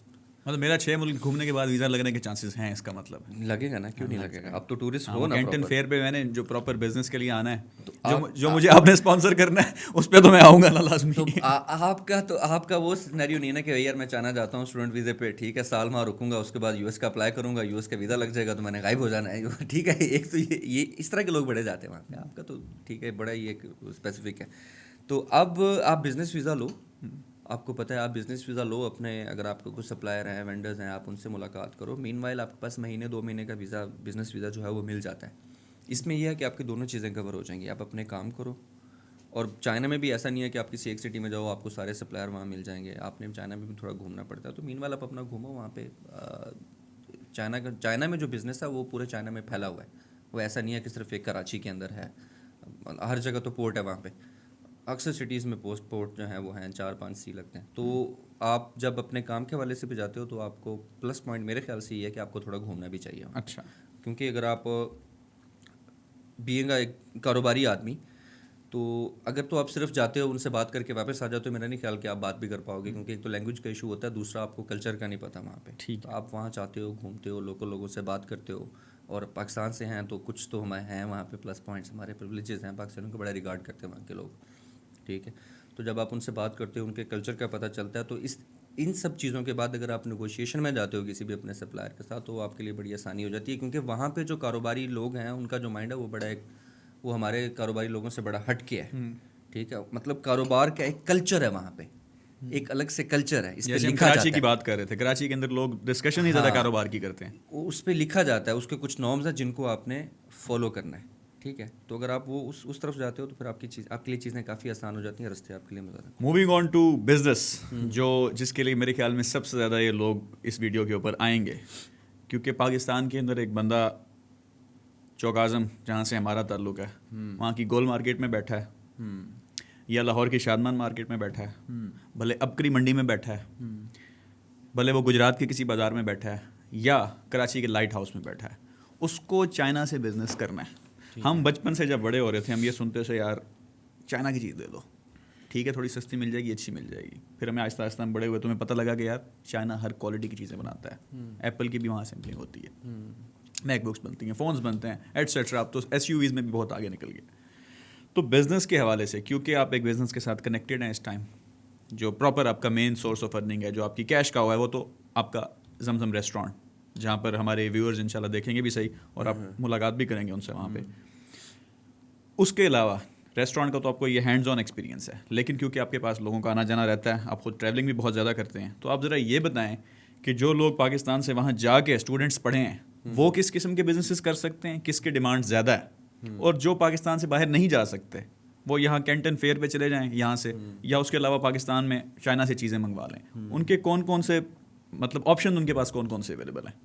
مطلب میرا 6 ملک گھومنے کے بعد ویزا لگنے کے چانسز ہیں, اس کا مطلب لگے گا نا, کیوں نہیں لگے گا, اب تو ٹورسٹ ہو نا. کینٹن فیئر پہ میں نے جو پراپر بزنس کے لیے آنا ہے, جو مجھے آپ نے اسپانسر کرنا ہے, اس پہ تو میں آؤں گا نا لازمی. تو آپ کا وہ سینیریو نہیں ہے نا کہ یار میں چائنا جاتا ہوں اسٹوڈنٹ ویزے پہ, ٹھیک ہے, سال ماہ رکوں گا, اس کے بعد یو ایس کا اپلائی کروں گا, یو ایس کا ویزا لگ جائے گا تو میں نے غائب ہو جانا ہے, ٹھیک ہے. ایک تو یہ اس طرح کے لوگ بڑے جاتے ہیں وہاں پہ, آپ کا تو ٹھیک ہے بڑا ہی ایک اسپیسیفک ہے. تو اب آپ بزنس ویزا لو, آپ کو پتہ ہے آپ بزنس ویزا لو اپنے, اگر آپ کو کچھ سپلائر ہیں, وینڈرز ہیں, آپ ان سے ملاقات کرو. مین وائل آپ کے پاس مہینے 2 مہینے کا ویزا, بزنس ویزا جو ہے وہ مل جاتا ہے. اس میں یہ ہے کہ آپ کی دونوں چیزیں کور ہو جائیں گی, آپ اپنے کام کرو. اور چائنا میں بھی ایسا نہیں ہے کہ آپ کسی ایک سٹی میں جاؤ آپ کو سارے سپلائر وہاں مل جائیں گے, آپ نے چائنا میں بھی تھوڑا گھومنا پڑتا ہے. تو مین وائل آپ اپنا گھومو وہاں پہ. چائنا میں جو بزنس ہے وہ پورے چائنا میں پھیلا ہوا ہے, وہ ایسا نہیں ہے کہ صرف ایک کراچی کے اندر ہے, ہر جگہ تو پورٹ ہے وہاں پہ. اکثر سٹیز میں پورٹ جو ہیں وہ ہیں 4-5 سی لگتے ہیں. تو آپ جب اپنے کام کے حوالے سے بھی جاتے ہو تو آپ کو پلس پوائنٹ میرے خیال سے یہ ہے کہ آپ کو تھوڑا گھومنا بھی چاہیے. اچھا, کیونکہ اگر آپ بینگ ایک کاروباری آدمی, تو اگر تو آپ صرف جاتے ہو ان سے بات کر کے واپس آ جاتے ہو, میرا نہیں خیال کہ آپ بات بھی کر پاؤ گے, کیونکہ ایک تو لینگویج کا ایشو ہوتا ہے, دوسرا آپ کو کلچر کا نہیں پتہ وہاں پہ. تو آپ وہاں چاہتے ہو, گھومتے ہو, لوکل لوگوں سے بات کرتے ہو, اور پاکستان سے ہیں تو کچھ تو ہمارے ہیں وہاں پہ پلس پوائنٹس, ہمارے پریولیجز ہیں, پاکستانیوں کو بڑا ریگارڈ کرتے ہیں وہاں کے لوگ, ٹھیک ہے. تو جب آپ ان سے بات کرتے ہو, ان کے کلچر کا پتہ چلتا ہے, تو ان سب چیزوں کے بعد اگر آپ نیگوشیشن میں جاتے ہو کسی بھی اپنے سپلائر کے ساتھ, تو آپ کے لیے بڑی آسانی ہو جاتی ہے. کیونکہ وہاں پہ جو کاروباری لوگ ہیں ان کا جو مائنڈ ہے وہ بڑا ایک, وہ ہمارے کاروباری لوگوں سے بڑا ہٹ کے ہے, ٹھیک ہے. مطلب کاروبار کا ایک کلچر ہے وہاں پہ, ایک الگ سے کلچر ہے. اس پہ لکھا جاتا ہے, کراچی کی بات کر رہے تھے, کراچی کے اندر لوگ ڈسکشن ہی زیادہ کاروبار کی کرتے ہیں, اس پہ لکھا جاتا ہے, اس کے کچھ نارمز ہیں جن کو آپ نے فالو کرنا ہے, ٹھیک ہے. تو اگر آپ وہ اس طرف جاتے ہو تو پھر آپ کے لیے چیزیں کافی آسان ہو جاتی ہیں, رستے آپ کے لیے مزہ. موونگ آن ٹو بزنس, جس کے لیے میرے خیال میں سب سے زیادہ یہ لوگ اس ویڈیو کے اوپر آئیں گے, کیونکہ پاکستان کے اندر ایک بندہ چوک اعظم جہاں سے ہمارا تعلق ہے, وہاں کی گول مارکیٹ میں بیٹھا ہے, یا لاہور کی شادمان مارکیٹ میں بیٹھا ہے, بھلے ابکری منڈی میں بیٹھا ہے, بھلے وہ گجرات کے کسی بازار میں بیٹھا ہے, یا کراچی کے لائٹ ہاؤس میں بیٹھا ہے, اس کو چائنا سے بزنس کرنا ہے. ہم بچپن سے جب بڑے ہو رہے تھے ہم یہ سنتے تھے یار چائنا کی چیز دے دو, ٹھیک ہے, تھوڑی سستی مل جائے گی, اچھی مل جائے گی. پھر ہمیں آہستہ آہستہ ہم بڑے ہوئے تو ہمیں پتہ لگا کہ یار چائنا ہر کوالٹی کی چیزیں بناتا ہے, ایپل کی بھی وہاں سیمپلنگ ہوتی ہے, میک بکس بنتی ہیں, فونز بنتے ہیں, ایٹسیٹرا. اب تو ایس یو ویز میں بھی بہت آگے نکل گئے. تو بزنس کے حوالے سے, کیونکہ آپ ایک بزنس کے ساتھ کنیکٹڈ ہیں اس ٹائم, جو پراپر آپ کا مین سورس آف ارننگ ہے, جو آپ کی کیش کا ہوا ہے, وہ تو آپ کا زمزم ریسٹورانٹ, جہاں پر ہمارے ویورز انشاءاللہ دیکھیں گے بھی صحیح, اور آپ ملاقات بھی کریں گے ان سے وہاں پہ. اس کے علاوہ ریسٹورانٹ کا تو آپ کو یہ ہینڈز آن ایکسپیرینس ہے, لیکن کیونکہ آپ کے پاس لوگوں کا آنا جانا رہتا ہے, آپ خود ٹریولنگ بھی بہت زیادہ کرتے ہیں, تو آپ ذرا یہ بتائیں کہ جو لوگ پاکستان سے وہاں جا کے اسٹوڈنٹس پڑھے ہیں وہ کس قسم کے بزنسز کر سکتے ہیں, کس کی ڈیمانڈ زیادہ ہے, اور جو پاکستان سے باہر نہیں جا سکتے وہ یہاں کینٹن فیئر پہ چلے جائیں یہاں سے, یا اس کے علاوہ پاکستان میں چائنا سے چیزیں منگوا لیں. ان کے کون کون سے مطلب آپشن ان کے پاس کون کون سے اویلیبل ہیں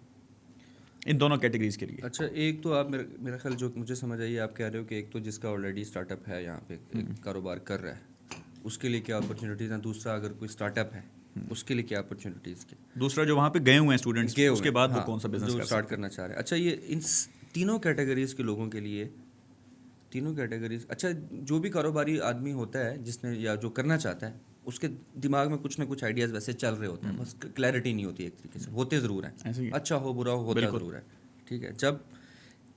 ان دونوں کیٹیگریز کے لیے؟ اچھا, ایک تو آپ میرا خیال جو مجھے سمجھ آئی آپ کہہ رہے ہو کہ ایک تو جس کا آلریڈی اسٹارٹ اپ ہے یہاں پہ کاروبار کر رہا ہے اس کے لیے کیا اپرچونیٹیز ہیں, دوسرا اگر کوئی اسٹارٹ اپ ہے اس کے لیے کیا اپرچونیٹیز کی, دوسرا جو وہاں پہ گئے ہوئے ہیں اسٹوڈنٹس, اس کے بعد وہ کون سا بزنس اسٹارٹ کرنا چاہ رہے ہیں. اچھا, یہ ان تینوں کیٹیگریز کے لوگوں کے لیے, تینوں کیٹیگریز, اچھا جو بھی کاروباری آدمی ہوتا ہے جس نے یا جو کرنا چاہتا ہے اس کے دماغ میں کچھ نہ کچھ آئیڈیاز ویسے چل رہے ہوتے ہیں, بس کلیئرٹی نہیں ہوتی, ایک طریقے سے ہوتے ضرور ہیں, اچھا ہو برا ہو ہوتا ضرور ہے, ٹھیک ہے. جب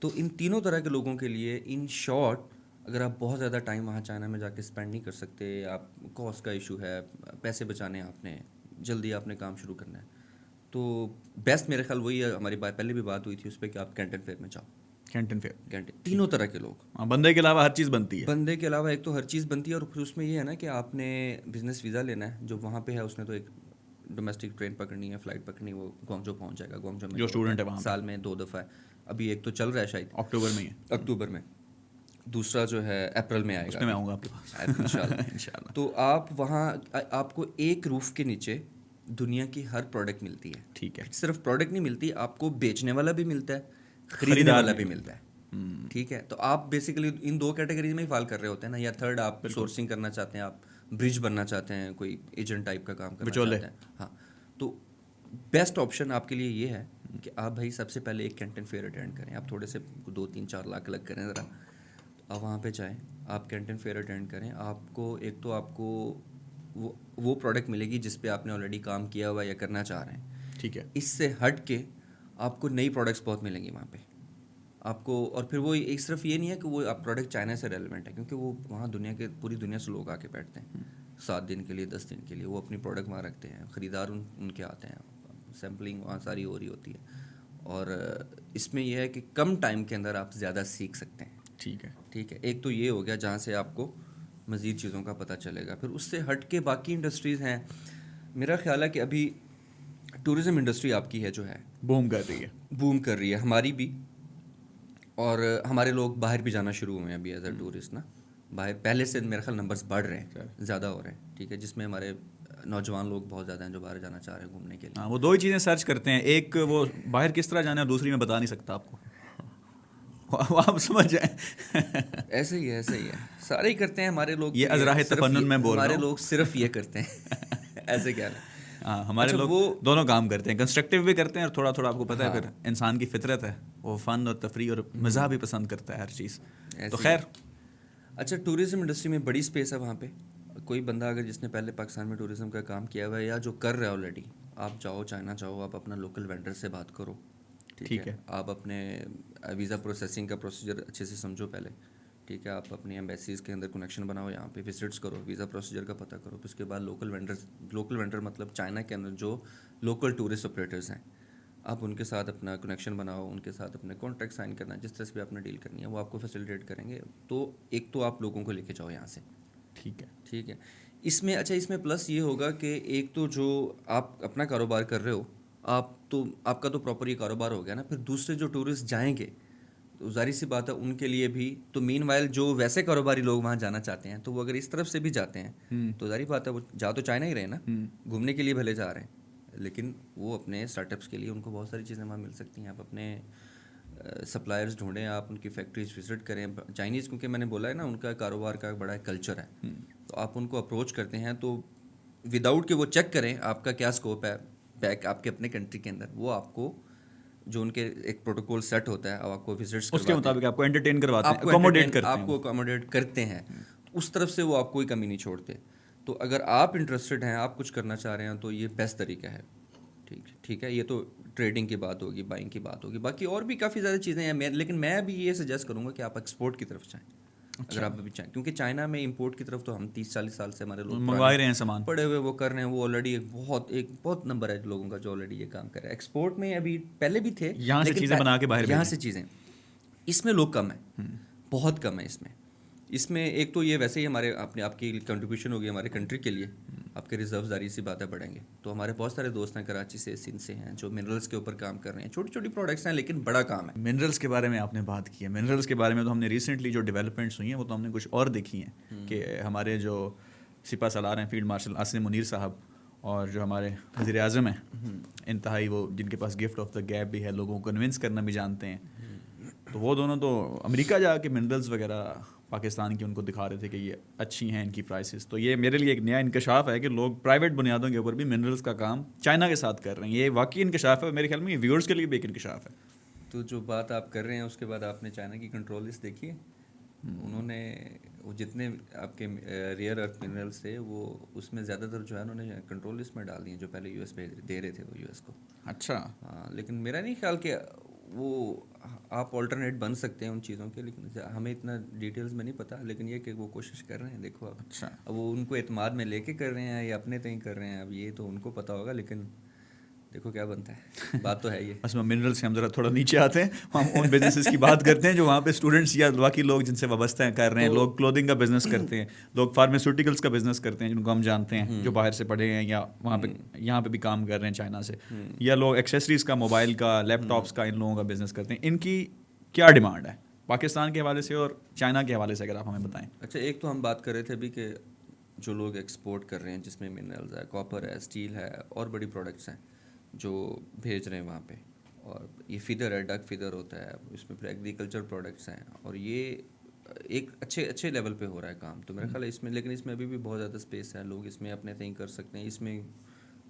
تو ان تینوں طرح کے لوگوں کے لیے ان شارٹ, اگر آپ بہت زیادہ ٹائم وہاں چائنا میں جا کے اسپینڈ نہیں کر سکتے, آپ کاسٹ کا ایشو ہے, پیسے بچانے آپ نے, جلدی آپ نے کام شروع کرنا ہے, تو بیسٹ میرے خیال وہی ہے, ہماری پہلے بھی بات ہوئی تھی اس پہ کہ آپ کینٹن فیئر میں جاؤ. کینٹن تینوں طرح کے لوگ, بندے کے علاوہ ہر چیز بنتی ہے, بندے کے علاوہ ایک تو ہر چیز بنتی ہے, اور پھر اس میں یہ ہے نا کہ آپ نے بزنس ویزا لینا ہے, جو وہاں پہ ہے اس نے تو ایک ڈومیسٹک ٹرین پکڑنی ہے, فلائٹ پکڑنی, وہ گوانگجو پہنچ جائے گا. گوانگجو میں جو اسٹوڈنٹ ہے وہاں سال میں 2 دفعہ ہے, ابھی ایک تو چل رہا ہے شاید اکتوبر میں اکتوبر میں, دوسرا جو ہے اپریل میں آئے اس گا. میں آؤں گا آپ کے پاس انشاءاللہ. انشاءاللہ. تو آپ وہاں آپ کو ایک روف کے نیچے دنیا کی ہر پروڈکٹ ملتی ہے. ٹھیک ہے. صرف پروڈکٹ نہیں ملتی, آپ کو بیچنے والا بھی ملتا ہے, خریدنے والا بھی ملتا ہے. ٹھیک ہے. تو آپ بیسیکلی ان دو کیٹیگریز میں ہی فال کر رہے ہوتے ہیں نا, یا تھرڈ آپ سورسنگ کرنا چاہتے ہیں, آپ برج بننا چاہتے ہیں, کوئی ایجنٹ ٹائپ کا کام کرنا چاہتے ہیں. ہاں, تو بیسٹ آپشن آپ کے لیے یہ ہے کہ آپ بھائی سب سے پہلے ایک کینٹن فیئر اٹینڈ کریں. آپ تھوڑے سے 2-3-4 لاکھ الگ کریں ذرا, آپ وہاں پہ جائیں, آپ کینٹن فیئر اٹینڈ کریں. آپ کو ایک تو آپ کو وہ پروڈکٹ ملے گی جس پہ آپ نے آلریڈی کام کیا ہوا یا کرنا چاہ رہے ہیں. ٹھیک ہے. اس سے ہٹ کے آپ کو نئی پروڈکٹس بہت ملیں گی وہاں پہ آپ کو. اور پھر وہ ایک صرف یہ نہیں ہے کہ وہ آپ پروڈکٹ چائنا سے ریلیونٹ ہے, کیونکہ وہ وہاں دنیا کے پوری دنیا سے لوگ آ کے بیٹھتے ہیں 7 دن کے لیے, 10 دن کے لیے. وہ اپنی پروڈکٹ وہاں رکھتے ہیں, خریدار ان کے آتے ہیں, سیمپلنگ وہاں ساری ہو رہی ہوتی ہے. اور اس میں یہ ہے کہ کم ٹائم کے اندر آپ زیادہ سیکھ سکتے ہیں. ٹھیک ہے. ٹھیک ہے. ایک تو یہ ہو گیا جہاں سے آپ کو مزید چیزوں کا پتہ چلے گا. پھر اس سے ہٹ کے باقی انڈسٹریز ہیں. میرا خیال ہے کہ ابھی ٹورزم انڈسٹری آپ کی ہے جو ہے بوم کر رہی ہے, بوم کر رہی ہے, ہماری بھی. اور ہمارے لوگ باہر بھی جانا شروع ہوئے ہیں ابھی ایز اے ٹورسٹ نا. باہر پہلے سے میرے خیال نمبرز بڑھ رہے ہیں, زیادہ ہو رہے ہیں. ٹھیک ہے. جس میں ہمارے نوجوان لوگ بہت زیادہ ہیں جو باہر جانا چاہ رہے ہیں گھومنے کے لیے. ہاں, وہ 2 ہی چیزیں سرچ کرتے ہیں, ایک وہ باہر کس طرح جانا ہے, دوسری میں بتا نہیں سکتا آپ کو, آپ سمجھ جائیں. ایسے ہی ہے سارے ہی کرتے ہیں ہمارے لوگ. یہ ازراہ تفنن میں بول رہا ہوں, ہمارے لوگ صرف یہ کرتے ہیں. ایسے کیا ہے. ہاں, ہمارے لوگ دونوں کام کرتے ہیں, کنسٹرکٹیو بھی کرتے ہیں, اور تھوڑا تھوڑا آپ کو پتہ ہے پھر انسان کی فطرت ہے, وہ فن اور تفریح اور مزاح بھی پسند کرتا ہے, ہر چیز. تو خیر, اچھا, ٹورزم انڈسٹری میں بڑی اسپیس ہے وہاں پہ. کوئی بندہ اگر جس نے پہلے پاکستان میں ٹورزم کا کام کیا ہوا ہے یا جو کر رہا ہے آلریڈی, آپ جاؤ چائنا جاؤ, آپ اپنا لوکل وینڈر سے بات کرو. ٹھیک ہے. آپ اپنے ویزا پروسیسنگ کا پروسیجر اچھے سے سمجھو پہلے. ٹھیک ہے. آپ اپنی ایمبیسیز کے اندر کنیکشن بناؤ, یہاں پہ وزٹس کرو, ویزا پروسیجر کا پتہ کرو. پھر اس کے بعد لوکل وینڈر مطلب چائنا کے اندر جو لوکل ٹورسٹ آپریٹرز ہیں, آپ ان کے ساتھ اپنا کنیکشن بناؤ, ان کے ساتھ اپنے کانٹریکٹ سائن کرنا ہے, جس طرح سے بھی آپ نے ڈیل کرنی ہے وہ آپ کو فیسیلیٹیٹ کریں گے. تو ایک تو آپ لوگوں کو لے کے جاؤ یہاں سے. ٹھیک ہے. ٹھیک ہے. اس میں اس میں پلس یہ ہوگا کہ ایک تو جو آپ اپنا کاروبار کر رہے ہو, آپ کا تو پراپر یہ کاروبار ہو گیا نا. پھر دوسرے جو ٹورسٹ جائیں گے تو ظاہر سی بات ہے ان کے لیے بھی. تو مین وائل جو ویسے کاروباری لوگ وہاں جانا چاہتے ہیں, تو وہ اگر اس طرف سے بھی جاتے ہیں تو ظاہر بات ہے وہ جا تو چائنا ہی رہے نا, گھومنے کے لیے بھلے جا رہے ہیں, لیکن وہ اپنے اسٹارٹ اپس کے لیے ان کو بہت ساری چیزیں وہاں مل سکتی ہیں. آپ اپنے سپلائرز ڈھونڈیں, آپ ان کی فیکٹریز وزٹ کریں. چائنیز کیونکہ میں نے بولا ہے نا ان کا کاروبار کا بڑا کلچر ہے, تو آپ ان کو اپروچ کرتے ہیں تو وداؤٹ کہ وہ چیک کریں آپ کا کیا اسکوپ ہے بیک آپ کے اپنے کنٹری کے اندر, وہ آپ کو جو ان کے ایک پروٹوکول سیٹ ہوتا ہے, آپ کو وزٹس اس کے مطابق آپ کو انٹرٹین کرواتے ہیں, اکوموڈیٹ کرتے ہیں, آپ کو اکوموڈیٹ کرتے ہیں. اس طرف سے وہ آپ کوئی کمی نہیں چھوڑتے. تو اگر آپ انٹرسٹڈ ہیں, آپ کچھ کرنا چاہ رہے ہیں, تو یہ بیسٹ طریقہ ہے. ٹھیک ہے. یہ تو ٹریڈنگ کی بات ہوگی, بائنگ کی بات ہوگی. باقی اور بھی کافی زیادہ چیزیں ہیں, لیکن میں بھی یہ سجیسٹ کروں گا کہ آپ ایکسپورٹ کی طرف جائیں اگر آپ ابھی چاہیں, کیونکہ چائنا میں امپورٹ کی طرف تو ہم 30-40 سال سے ہمارے لوگ منگوا رہے ہیں سامان پڑے ہوئے وہ کر رہے ہیں. وہ آلریڈی ایک بہت نمبر ہے لوگوں کا جو آلریڈی یہ کام کر رہے ہیں. ایکسپورٹ میں ابھی پہلے بھی تھے, یہاں سے چیزیں بنا کے باہر, یہاں سے چیزیں, اس میں لوگ کم ہیں, بہت کم ہے اس میں. ایک تو یہ ویسے ہی ہمارے آپ کی کنٹریبیوشن ہوگی ہمارے کنٹری کے لیے, آپ کے ریزرو ظاہر سی باتیں بڑھیں گے. تو ہمارے بہت سارے دوست ہیں کراچی سے, سندھ سے ہیں, جو منرلس کے اوپر کام کر رہے ہیں. چھوٹی چھوٹی پروڈکٹس ہیں لیکن بڑا کام ہے. منرلس کے بارے میں آپ نے بات کی ہے, منرلس کے بارے میں تو ہم نے ریسنٹلی جو ڈیولپمنٹس ہوئی ہیں وہ تو ہم نے کچھ اور دیکھی ہیں کہ ہمارے جو سپہ سالار ہیں فیلڈ مارشل عاصم منیر صاحب, اور جو ہمارے وزیر اعظم ہیں انتہائی, وہ جن کے پاس گفٹ آف دا گیپ بھی ہے, لوگوں کو کنونس کرنا بھی جانتے ہیں, تو وہ دونوں تو امریکہ جا کے منرلس وغیرہ پاکستان کی ان کو دکھا رہے تھے کہ یہ اچھی ہیں ان کی پرائسز. تو یہ میرے لیے ایک نیا انکشاف ہے کہ لوگ پرائیویٹ بنیادوں کے اوپر بھی منرلس کا کام چائنا کے ساتھ کر رہے ہیں. یہ واقعی انکشاف ہے, میرے خیال میں یہ ویورز کے لیے بھی ایک انکشاف ہے. تو جو بات آپ کر رہے ہیں اس کے بعد آپ نے چائنا کی کنٹرول لسٹ دیکھی ہے. انہوں نے وہ جتنے آپ کے ریئر ارتھ منرلس تھے وہ اس میں زیادہ تر جو ہے انہوں نے کنٹرول لسٹ میں ڈال دیے, جو پہلے یو ایس پہ دے رہے تھے وہ یو ایس کو. اچھا. ہاں, لیکن میرا نہیں خیال کہ وہ آپ آلٹرنیٹ بن سکتے ہیں ان چیزوں کے, لیکن ہمیں اتنا ڈیٹیلز میں نہیں پتہ. لیکن یہ کہ وہ کوشش کر رہے ہیں, دیکھو آپ. اچھا. اب وہ ان کو اعتماد میں لے کے کر رہے ہیں یا اپنے تئیں کر رہے ہیں, اب یہ تو ان کو پتہ ہوگا, لیکن دیکھو کیا بنتا ہے. بات تو ہے یہ. بس میں منرل سے ہم ذرا تھوڑا نیچے آتے ہیں, ہم ان بزنسز کی بات کرتے ہیں جو وہاں پہ اسٹوڈنٹس یا باقی لوگ جن سے وابستہ ہیں کر رہے ہیں. لوگ کلودنگ کا بزنس کرتے ہیں, لوگ فارماسیوٹیکلس کا بزنس کرتے ہیں جن کو ہم جانتے ہیں, جو باہر سے پڑھے ہیں یا وہاں پہ یہاں پہ بھی کام کر رہے ہیں چائنا سے, یا لوگ ایکسیسریز کا, موبائل کا, لیپ ٹاپس کا, ان لوگوں کا بزنس کرتے ہیں. ان کی کیا ڈیمانڈ ہے پاکستان کے حوالے سے اور چائنا کے حوالے سے اگر آپ ہمیں بتائیں. اچھا، ایک تو ہم بات کر رہے تھے ابھی کہ جو لوگ ایکسپورٹ کر رہے ہیں جس میں منرلز ہے، کاپر ہے، اسٹیل ہے اور بڑی پروڈکٹس ہیں جو بھیج رہے ہیں وہاں پہ، اور یہ فیدر ہے، ڈک فیدر ہوتا ہے، اس میں پھر ایگریکلچر پروڈکٹس ہیں، اور یہ ایک اچھے لیول پہ ہو رہا ہے کام. تو میرا خیال ہے اس میں، لیکن اس میں ابھی بھی بہت زیادہ اسپیس ہے، لوگ اس میں اپنے تھنگ کر سکتے ہیں. اس میں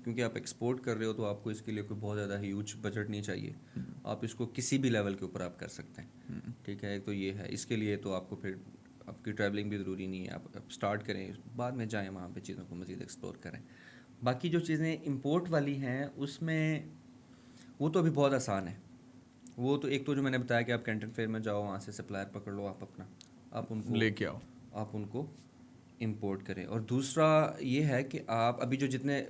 کیونکہ آپ ایکسپورٹ کر رہے ہو تو آپ کو اس کے لیے کوئی بہت زیادہ ہیوج بجٹ نہیں چاہیے، آپ اس کو کسی بھی لیول کے اوپر آپ کر سکتے ہیں. ٹھیک ہے، ایک تو یہ ہے. اس کے لیے تو آپ کو پھر آپ کی ٹریولنگ بھی ضروری نہیں ہے، آپ اسٹارٹ کریں، بعد میں جائیں وہاں پہ چیزوں کو مزید ایکسپلور کریں. باقی جو چیزیں امپورٹ والی ہیں اس میں وہ تو ابھی بہت آسان ہے. وہ تو ایک تو جو میں نے بتایا کہ آپ کینٹن فیئر میں جاؤ، وہاں سے سپلائر پکڑ لو، آپ ان کو لے کے آؤ، آپ ان کو امپورٹ کریں. اور دوسرا یہ ہے کہ آپ ابھی جو جتنے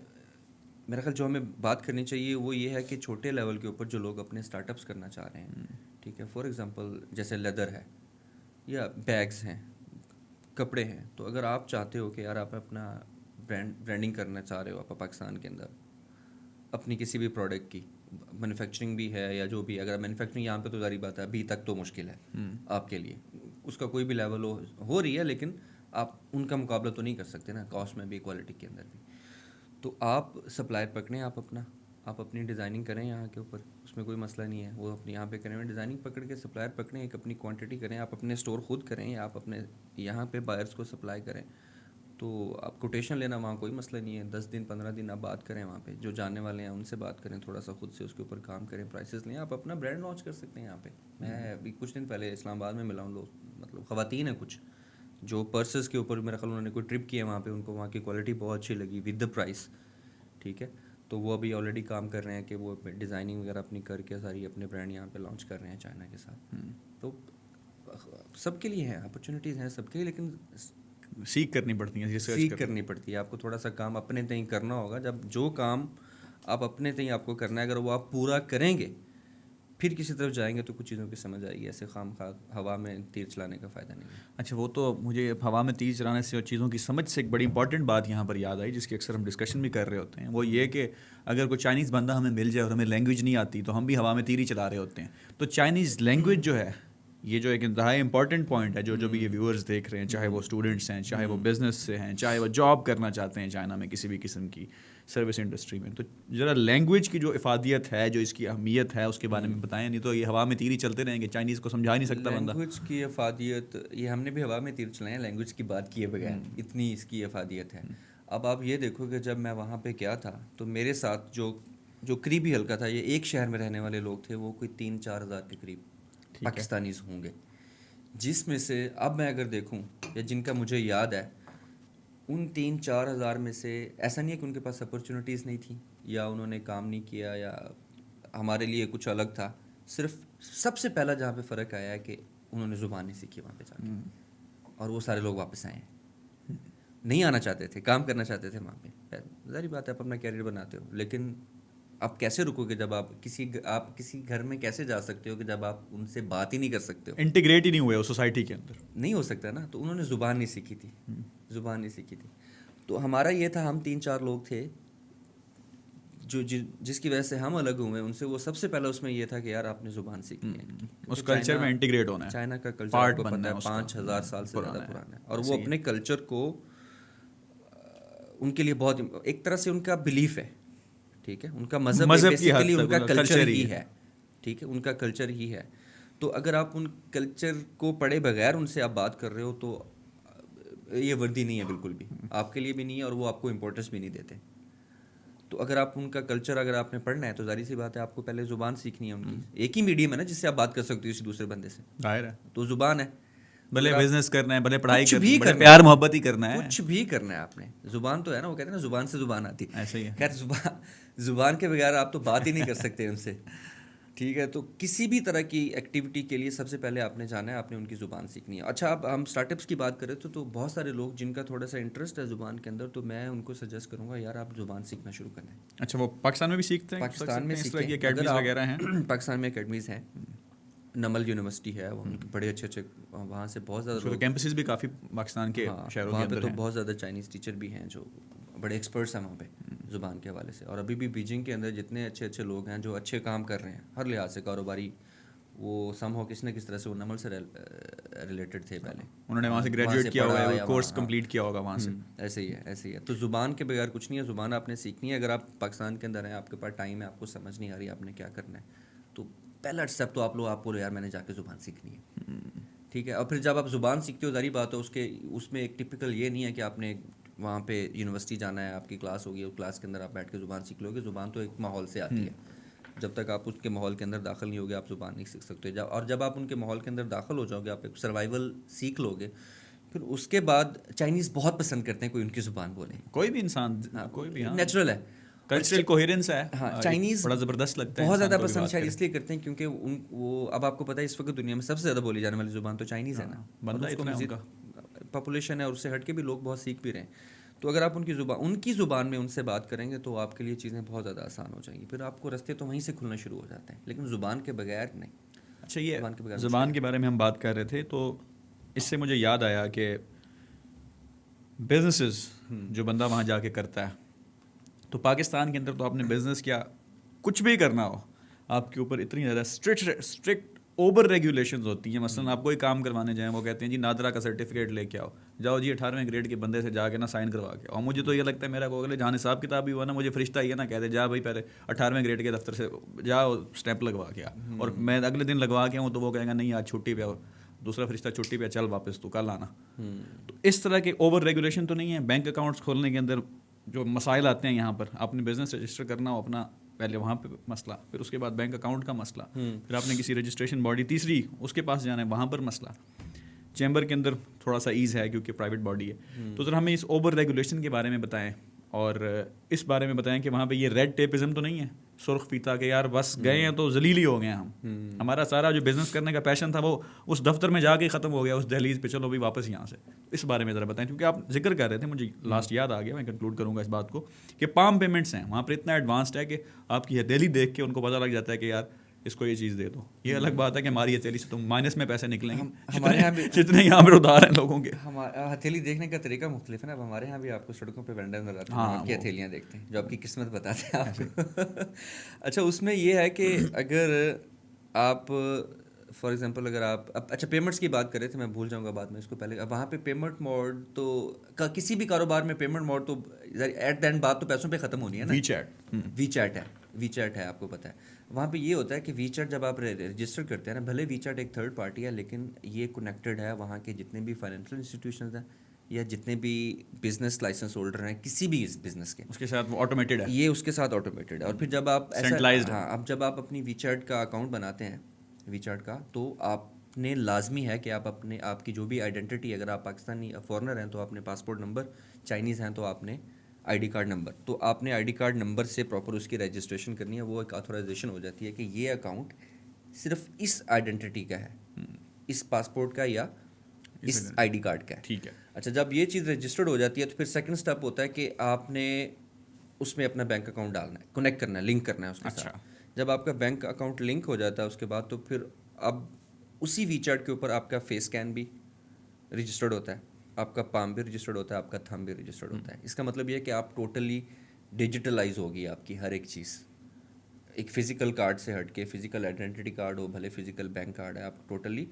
میرا خیال جو ہمیں بات کرنی چاہیے وہ یہ ہے کہ چھوٹے لیول کے اوپر جو لوگ اپنے اسٹارٹ اپس کرنا چاہ رہے ہیں، ٹھیک ہے، فار ایگزامپل جیسے لیدر ہے یا بیگز ہیں، کپڑے ہیں، تو اگر آپ چاہتے ہو کہ یار آپ اپنا برانڈنگ کرنا چاہ رہے ہو، آپ پاکستان کے اندر اپنی کسی بھی پروڈکٹ کی مینوفیکچرنگ بھی ہے یا جو بھی، اگر مینوفیکچرنگ یہاں پہ تو ظاہری بات ہے ابھی تک تو مشکل ہے آپ کے لیے، اس کا کوئی بھی لیول ہو رہی ہے، لیکن آپ ان کا مقابلہ تو نہیں کر سکتے نا، کاسٹ میں بھی، کوالٹی کے اندر بھی. تو آپ سپلائر پکڑیں، آپ اپنی ڈیزائننگ کریں یہاں کے اوپر، اس میں کوئی مسئلہ نہیں ہے، وہ اپنے یہاں پہ کریں، ڈیزائننگ پکڑ کے سپلائر پکڑیں، ایک اپنی کوانٹٹی کریں، آپ اپنے اسٹور خود کریں یا آپ اپنے یہاں پہ بائرس کو سپلائی کریں. تو آپ کوٹیشن لینا وہاں کوئی مسئلہ نہیں ہے، 10 دن 15 دن آپ بات کریں، وہاں پہ جو جاننے والے ہیں ان سے بات کریں، تھوڑا سا خود سے اس کے اوپر کام کریں، پرائسز لیں، آپ اپنا برانڈ لانچ کر سکتے ہیں یہاں پہ. میں ابھی کچھ دن پہلے اسلام آباد میں ملا ہوں، لوگ مطلب خواتین ہیں کچھ جو پرسز کے اوپر میرا خیال انہوں نے کوئی ٹرپ کیا وہاں پہ، ان کو وہاں کی کوالٹی بہت اچھی لگی ود دا پرائس. ٹھیک ہے، تو وہ ابھی آلریڈی کام کر رہے ہیں کہ وہ ڈیزائننگ وغیرہ اپنی کر کے ساری اپنے برانڈ یہاں پہ لانچ کر رہے ہیں چائنا کے ساتھ. تو سب کے لیے ہیں، اپرچونیٹیز ہیں سب کے لیے، لیکن سیکھ کرنی پڑتی ہیں، سیکھ کرنی پڑتی ہے. آپ کو تھوڑا سا کام اپنے تئیں کرنا ہوگا. جب جو کام آپ اپنے تئیں آپ کو کرنا ہے، اگر وہ آپ پورا کریں گے پھر کسی طرف جائیں گے تو کچھ چیزوں کی سمجھ آئے گی. ایسے خام خواہ ہوا میں تیر چلانے کا فائدہ نہیں ہے. اچھا، وہ تو مجھے ہوا میں تیر چلانے سے اور چیزوں کی سمجھ سے ایک بڑی امپورٹنٹ بات یہاں پر یاد آئی، جس کی اکثر ہم ڈسکشن بھی کر رہے ہوتے ہیں. وہ یہ کہ اگر کوئی چائنیز بندہ ہمیں مل جائے اور ہمیں لینگویج نہیں آتی تو ہم بھی ہوا میں تیر ہی چلا رہے ہوتے ہیں. تو چائنیز لینگویج جو ہے، یہ جو ایک انتہائی امپورٹنٹ پوائنٹ ہے، جو بھی یہ ویورز دیکھ رہے ہیں، چاہے وہ اسٹوڈنٹس ہیں، چاہے وہ بزنس سے ہیں، چاہے وہ جاب کرنا چاہتے ہیں چائنا میں کسی بھی قسم کی سروس انڈسٹری میں، تو ذرا لینگویج کی جو افادیت ہے، جو اس کی اہمیت ہے، اس کے بارے میں بتائیں. نہیں تو یہ ہوا میں تیر ہی چلتے رہیں گے، چائنیز کو سمجھا نہیں سکتا بندہ. لینگویج کی افادیت، یہ ہم نے بھی ہوا میں تیر چلائے ہیں لینگویج کی بات کیے بغیر، اتنی اس کی افادیت ہے. اب آپ یہ دیکھو کہ جب میں وہاں پہ کیا تھا تو میرے ساتھ جو قریبی حلقہ تھا، یہ ایک شہر میں رہنے والے لوگ تھے، وہ کوئی 3-4 ہزار کے قریب پاکستانیز ہوں گے، جس میں سے اب میں اگر دیکھوں یا جن کا مجھے یاد ہے، ان 3-4 ہزار میں سے ایسا نہیں ہے کہ ان کے پاس اپرچونیٹیز نہیں تھیں یا انہوں نے کام نہیں کیا یا ہمارے لیے کچھ الگ تھا. صرف سب سے پہلا جہاں پہ فرق آیا ہے کہ انہوں نے زبان نہیں سیکھی وہاں پہ جا کے، اور وہ سارے لوگ واپس آئے ہیں. نہیں آنا چاہتے تھے، کام کرنا چاہتے تھے وہاں پہ. ظاہری بات ہے آپ اپنا کیریئر بناتے ہو، لیکن آپ کیسے رکو گے جب آپ کسی گھر میں کیسے جا سکتے ہو کہ جب آپ ان سے بات ہی نہیں کر سکتے ہو، انٹیگریٹ ہی نہیں ہوئے اس سوسائٹی کے اندر. نہیں ہو سکتا نا. تو انہوں نے زبان نہیں سیکھی تھی، تو ہمارا یہ تھا، ہم 3-4 لوگ تھے جو جس کی وجہ سے ہم الگ ہوئے ان سے. وہ سب سے پہلے اس میں یہ تھا کہ یار آپ نے زبان سیکھنی ہے، اس کلچر میں انٹیگریٹ ہونا ہے. چائنا کا کلچر آپ کو پتہ ہے 5,000 سال سے زیادہ پرانا ہے، اور وہ اپنے کلچر کو، ان کے لیے بہت ایک طرح سے ان کا بلیف ہے. ٹھیک ہے، ان کا مذہب بیسیکلی ان کا کلچر ہی ہے. ٹھیک ہے، ان کا کلچر ہی ہے. تو اگر آپ ان کلچر کو پڑھے بغیر ان سے آپ بات کر رہے ہو تو یہ وردی نہیں ہے بالکل بھی، آپ کے لیے بھی نہیں ہے، اور وہ آپ کو امپورٹنس بھی نہیں دیتے. تو اگر آپ ان کا کلچر اگر آپ نے پڑھنا ہے تو ظاہر سی بات ہے آپ کو پہلے زبان سیکھنی ہے ان کی. ایک ہی میڈیم ہے نا جس سے آپ بات کر سکتے ہو کسی دوسرے بندے سے، ظاہر ہے، تو زبان ہے. بھلے بزنس کرنا ہے، بھلے پڑھائی کچھ کرنی بھی ہے، بھلے کرنا پیار محبت ہی کرنا ہے، کچھ بھی کرنا ہے آپ نے. زبان تو ہے نا، وہ کہتے ہیں نا زبان سے زبان آتی. ایسے ہی ہے. خیر زبان کے بغیر آپ تو بات ہی نہیں کر سکتے ان سے. ٹھیک ہے، تو کسی بھی طرح کی ایکٹیویٹی کے لیے سب سے پہلے آپ نے جانا ہے، آپ نے ان کی زبان سیکھنی ہے. اچھا، اب ہم اسٹارٹ اپس کی بات کریں تو بہت سارے لوگ جن کا تھوڑا سا انٹرسٹ ہے زبان کے اندر، تو میں ان کو سجیسٹ کروں گا یار آپ زبان سیکھنا شروع کر دیں. اچھا، وہ پاکستان میں بھی سیکھتے ہیں؟ پاکستان میں سیکھیں، سیکھیں. اکیڈمیز وغیرہ ہیں پاکستان میں اکیڈمیز ہیں، نمل یونیورسٹی ہے، ان کے بڑے اچھے وہاں سے بہت زیادہ لوگ، کیمپسز بھی کافی پاکستان کے شہروں کے وہاں اندر پہ تو ہیں. بہت زیادہ چائنیز ٹیچر بھی ہیں جو بڑے ایکسپرٹس ہیں وہاں پہ زبان کے حوالے سے. اور ابھی بھی بیجنگ کے اندر جتنے اچھے لوگ ہیں جو اچھے کام کر رہے ہیں ہر لحاظ سے، کاروباری وہ سم ہو کس نہ کس طرح سے وہ نمل سے ریلیٹڈ تھے پہلے, انہوں نے وہاں سے وہاں گریجویٹ سے کیا پڑھا ہوگا, یا کورس وہاں- کمپلیٹ کیا ہوگا وہاں سے. ایسے ہی ہے, ایسے ہی ہے. تو زبان کے بغیر کچھ نہیں ہے, زبان آپ نے سیکھنی ہے. اگر آپ پاکستان کے اندر ہیں, آپ کے پاس ٹائم ہے, آپ کو سمجھ نہیں آ رہی آپ نے کیا کرنا ہے, تو پہلا اسٹیپ تو آپ بولو یار میں نے جا کے زبان سیکھنی ہے, ٹھیک ہے. اور پھر جب آپ زبان سیکھتے ہو, ظاہری بات ہے اس میں ایک ٹپیکل یہ نہیں ہے کہ آپ نے وہاں پہ یونیورسٹی جانا ہے, آپ کی کلاس ہوگی اور کلاس کے اندر آپ بیٹھ کے زبان سیکھ لو گے. زبان تو ایک ماحول سے آتی ہے, جب تک آپ اس کے ماحول کے اندر داخل نہیں ہوگے آپ زبان نہیں سیکھ سکتے. اور جب آپ ان کے ماحول کے اندر داخل ہو جاؤ گے, آپ ایک سروائیول سیکھ لو گے, پھر اس کے بعد چائنیز بہت پسند کرتے ہیں کوئی ان کی زبان بولے, کوئی بھی انسان, کوئی بھی, نیچرل ہے. کلچرل کوہیرنس ہے. ہاں, چائنیز بڑا زبردست لگتا ہے بہت انسان زیادہ کو بھی پسند بات شاید کریں. اس لیے کرتے ہیں کیونکہ وہ اب آپ کو پتہ ہے اس وقت دنیا میں سب سے زیادہ بولی جانے والی زبان تو چائنیز ہے نا, بندہ اتنا ہے ان کا, پاپولیشن ہے, اور اس سے ہٹ کے بھی لوگ بہت سیکھ بھی رہے ہیں. تو اگر آپ ان کی زبان میں ان سے بات کریں گے تو آپ کے لیے چیزیں بہت زیادہ آسان ہو جائیں گی. پھر آپ کو رستے تو وہیں سے کھلنا شروع ہو جاتے ہیں, لیکن زبان کے بغیر نہیں. اچھا, یہ زبان کے بارے میں ہم بات کر رہے تھے تو اس سے مجھے یاد آیا کہ بزنسز جو بندہ وہاں جا کے کرتا ہے, تو پاکستان کے اندر تو آپ نے بزنس کیا کچھ بھی کرنا ہو, آپ کے اوپر اتنی زیادہ اسٹرکٹ اوور ریگولیشنز ہوتی ہیں. مثلا آپ کوئی کام کروانے جائیں, وہ کہتے ہیں جی نادرا کا سرٹیفکیٹ لے کے آؤ, جاؤ جی 18ویں گریڈ کے بندے سے جا کے نا سائن کروا کے. اور مجھے تو یہ لگتا ہے میرا کو اگلے جہاں حساب کتاب بھی ہوا نا, مجھے فرشتہ یہ نہ کہتے جا بھائی پہلے 18ویں گریڈ کے دفتر سے جاؤ اسٹیمپ لگوا کے آ, اور میں اگلے دن لگوا کے ہوں تو وہ کہے گا نہیں آج چھٹی پہ, دوسرا فرشتہ چھٹی پہ, چل واپس تو کل آنا. تو اس طرح کے اوور ریگولیشن تو نہیں ہے. بینک اکاؤنٹس کھولنے کے اندر جو مسائل آتے ہیں, یہاں پر آپ نے بزنس رجسٹر کرنا ہو اپنا, پہلے وہاں پہ مسئلہ, پھر اس کے بعد بینک اکاؤنٹ کا مسئلہ, پھر آپ نے کسی رجسٹریشن باڈی تیسری اس کے پاس جانا ہے, وہاں پر مسئلہ. چیمبر کے اندر تھوڑا سا ایز ہے کیونکہ پرائیویٹ باڈی ہے. تو ذرا ہمیں اس اوور ریگولیشن کے بارے میں بتائیں, اور اس بارے میں بتائیں کہ وہاں پہ یہ ریڈ ٹیپزم تو نہیں ہے, سرخ پیتا کہ یار بس گئے ہیں تو ذلیل ہی ہو گئے ہم. ہمارا سارا جو بزنس کرنے کا پیشن تھا وہ اس دفتر میں جا کے ختم ہو گیا, اس دہلیز پہ, چلو بھی واپس یہاں سے. اس بارے میں ذرا بتائیں, کیونکہ آپ ذکر کر رہے تھے, مجھے لاسٹ یاد آ گیا, میں کنکلوڈ کروں گا اس بات کو, کہ پام پیمنٹس ہیں وہاں پر اتنا ایڈوانسڈ ہے کہ آپ کی ہتھیلی دیکھ کے ان کو پتہ لگ جاتا ہے کہ یار اس کو یہ چیز دے دو. یہ الگ بات ہے کہ ہماری ہتھیلی سے تو مائنس میں پیسے نکلیں گے, ہمارے یہاں بھی جتنے یہاں پر ادھار ہیں لوگوں کے. ہتھیلی دیکھنے کا طریقہ مختلف ہے نا. اب ہمارے یہاں بھی آپ کو سڑکوں پہ وینڈر نظر آتے ہیں, آپ کی ہتھیلیاں دیکھتے ہیں جو آپ کی قسمت بتاتے ہیں آپ کو. اچھا, اس میں یہ ہے کہ اگر آپ فار ایگزامپل اگر آپ اچھا پیمنٹس کی بات کرے تھے, میں بھول جاؤں گا بعد میں اس کو, پہلے وہاں پہ پیمنٹ موڈ تو کسی بھی کاروبار میں پیمنٹ موڈ تو ایٹ دا اینڈ بات تو پیسوں پہ ختم ہونی ہے نا. وی چیٹ ہے, آپ کو پتہ ہے. وہاں پہ یہ ہوتا ہے کہ وی چیٹ جب آپ رجسٹر کرتے ہیں نا, بھلے وی چیٹ ایک تھرڈ پارٹی ہے, لیکن یہ کنیکٹڈ ہے وہاں کے جتنے بھی فائنینشیل انسٹیٹیوشنز ہیں یا جتنے بھی بزنس لائسنس ہولڈر ہیں کسی بھی بزنس کے, اس کے ساتھ وہ آٹومیٹڈ ہے, یہ اس کے ساتھ آٹومیٹڈ ہے. اور پھر جب آپ اب جب آپ اپنی وی چیٹ کا اکاؤنٹ بناتے ہیں, وی چیٹ کا, تو آپ نے لازمی ہے کہ آپ کی جو بھی آئیڈینٹی, اگر آپ پاکستانی فورنر ہیں تو آپ نے پاسپورٹ نمبر, چائنیز ہیں تو آپ نے آئی ڈی کارڈ نمبر, تو آپ نے آئی ڈی کارڈ نمبر سے پراپر اس کی رجسٹریشن کرنی ہے. وہ ایک آتھورائزیشن ہو جاتی ہے کہ یہ اکاؤنٹ صرف اس آئیڈینٹی کا ہے, اس پاسپورٹ کا یا اس آئی ڈی کارڈ کا ہے. ٹھیک ہے. اچھا, جب یہ چیز رجسٹرڈ ہو جاتی ہے تو پھر سیکنڈ اسٹیپ ہوتا ہے کہ آپ نے اس میں اپنا بینک اکاؤنٹ ڈالنا ہے, کنیکٹ کرنا ہے, لنک کرنا ہے اس کے ساتھ. جب آپ کا بینک اکاؤنٹ لنک ہو جاتا ہے اس کے بعد, تو پھر اب اسی وی چیٹ کے اوپر آپ کا فیس اسکین بھی رجسٹرڈ ہوتا ہے, آپ کا پام بھی رجسٹرڈ ہوتا ہے, آپ کا تھم بھی رجسٹرڈ ہوتا ہے. اس کا مطلب یہ ہے کہ آپ ٹوٹلی ڈیجیٹلائز ہوگی آپ کی ہر ایک چیز. ایک فزیکل کارڈ سے ہٹ کے, فزیکل آئیڈینٹی کارڈ ہو بھلے فزیکل بینک کارڈ ہے, آپ ٹوٹلی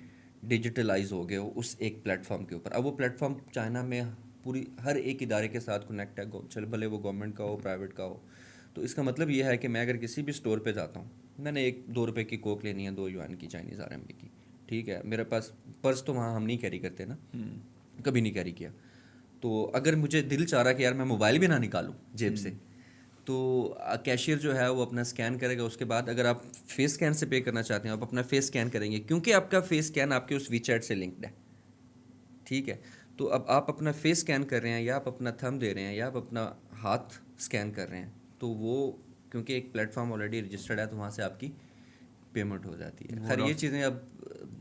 ڈیجیٹلائز ہو گئے ہو اس ایک پلیٹ فارم کے اوپر. اب وہ پلیٹ فارم چائنا میں پوری ہر ایک ادارے کے ساتھ کنیکٹ ہے, چل بھلے وہ گورنمنٹ کا ہو پرائیویٹ کا ہو. تو اس کا مطلب یہ ہے کہ میں اگر کسی بھی اسٹور پہ جاتا ہوں, میں نے 2 روپے کی کوک لینی ہے, 2 یوان کی چائنیز RMB کی, ٹھیک ہے, میرے پاس پرس تو وہاں ہم نہیں کیری کرتے نا, کبھی نہیں کیری کیا. تو اگر مجھے دل چاہ رہا کہ یار میں موبائل بھی نہ نکالوں جیب سے, تو کیشیئر جو ہے وہ اپنا اسکین کرے گا. اس کے بعد اگر آپ فیس اسکین سے پے کرنا چاہتے ہیں, آپ اپنا فیس اسکین کریں گے, کیونکہ آپ کا فیس اسکین آپ کے اس وی چیٹ سے لنکڈ ہے, ٹھیک ہے. تو اب آپ اپنا فیس اسکین کر رہے ہیں, یا آپ اپنا تھم دے رہے ہیں, یا آپ اپنا ہاتھ اسکین کر رہے ہیں, تو وہ کیونکہ ایک پلیٹ فارم آلریڈی رجسٹرڈ ہے, تو وہاں سے آپ کی پیمنٹ ہو جاتی ہے. خیر یہ چیزیں اب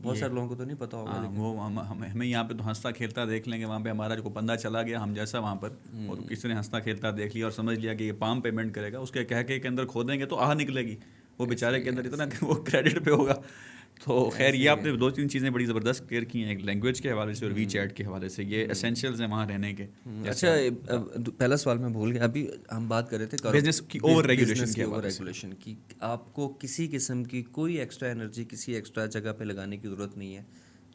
بہت سارے لوگوں کو تو نہیں پتا ہوگا, لیکن وہ ہمیں یہاں پہ تو ہنستا کھیلتا دیکھ لیں گے, وہاں پہ ہمارا جو بندہ چلا گیا ہم جیسا وہاں پر, اور کسی نے ہنستا کھیلتا دیکھ لیا اور سمجھ لیا کہ یہ پام پیمنٹ کرے گا, اس کے کہہ کے اندر کھودیں گے تو نکلے گی, وہ بیچارے کے اندر اتنا کہ وہ کریڈٹ پہ ہوگا. تو خیر یہ آپ نے 2-3 چیزیں بڑی زبردست کلیئر کی ہیں, ایک لینگویج کے حوالے سے اور وی چیٹ کے حوالے سے. یہ اسینشیلز ہیں وہاں رہنے کے. اچھا پہلا سوال میں بھول گیا, ابھی ہم بات کر رہے تھے بزنس کی اوور ریگولیشن کی. آپ کو کسی قسم کی کوئی ایکسٹرا انرجی کسی ایکسٹرا جگہ پہ لگانے کی ضرورت نہیں ہے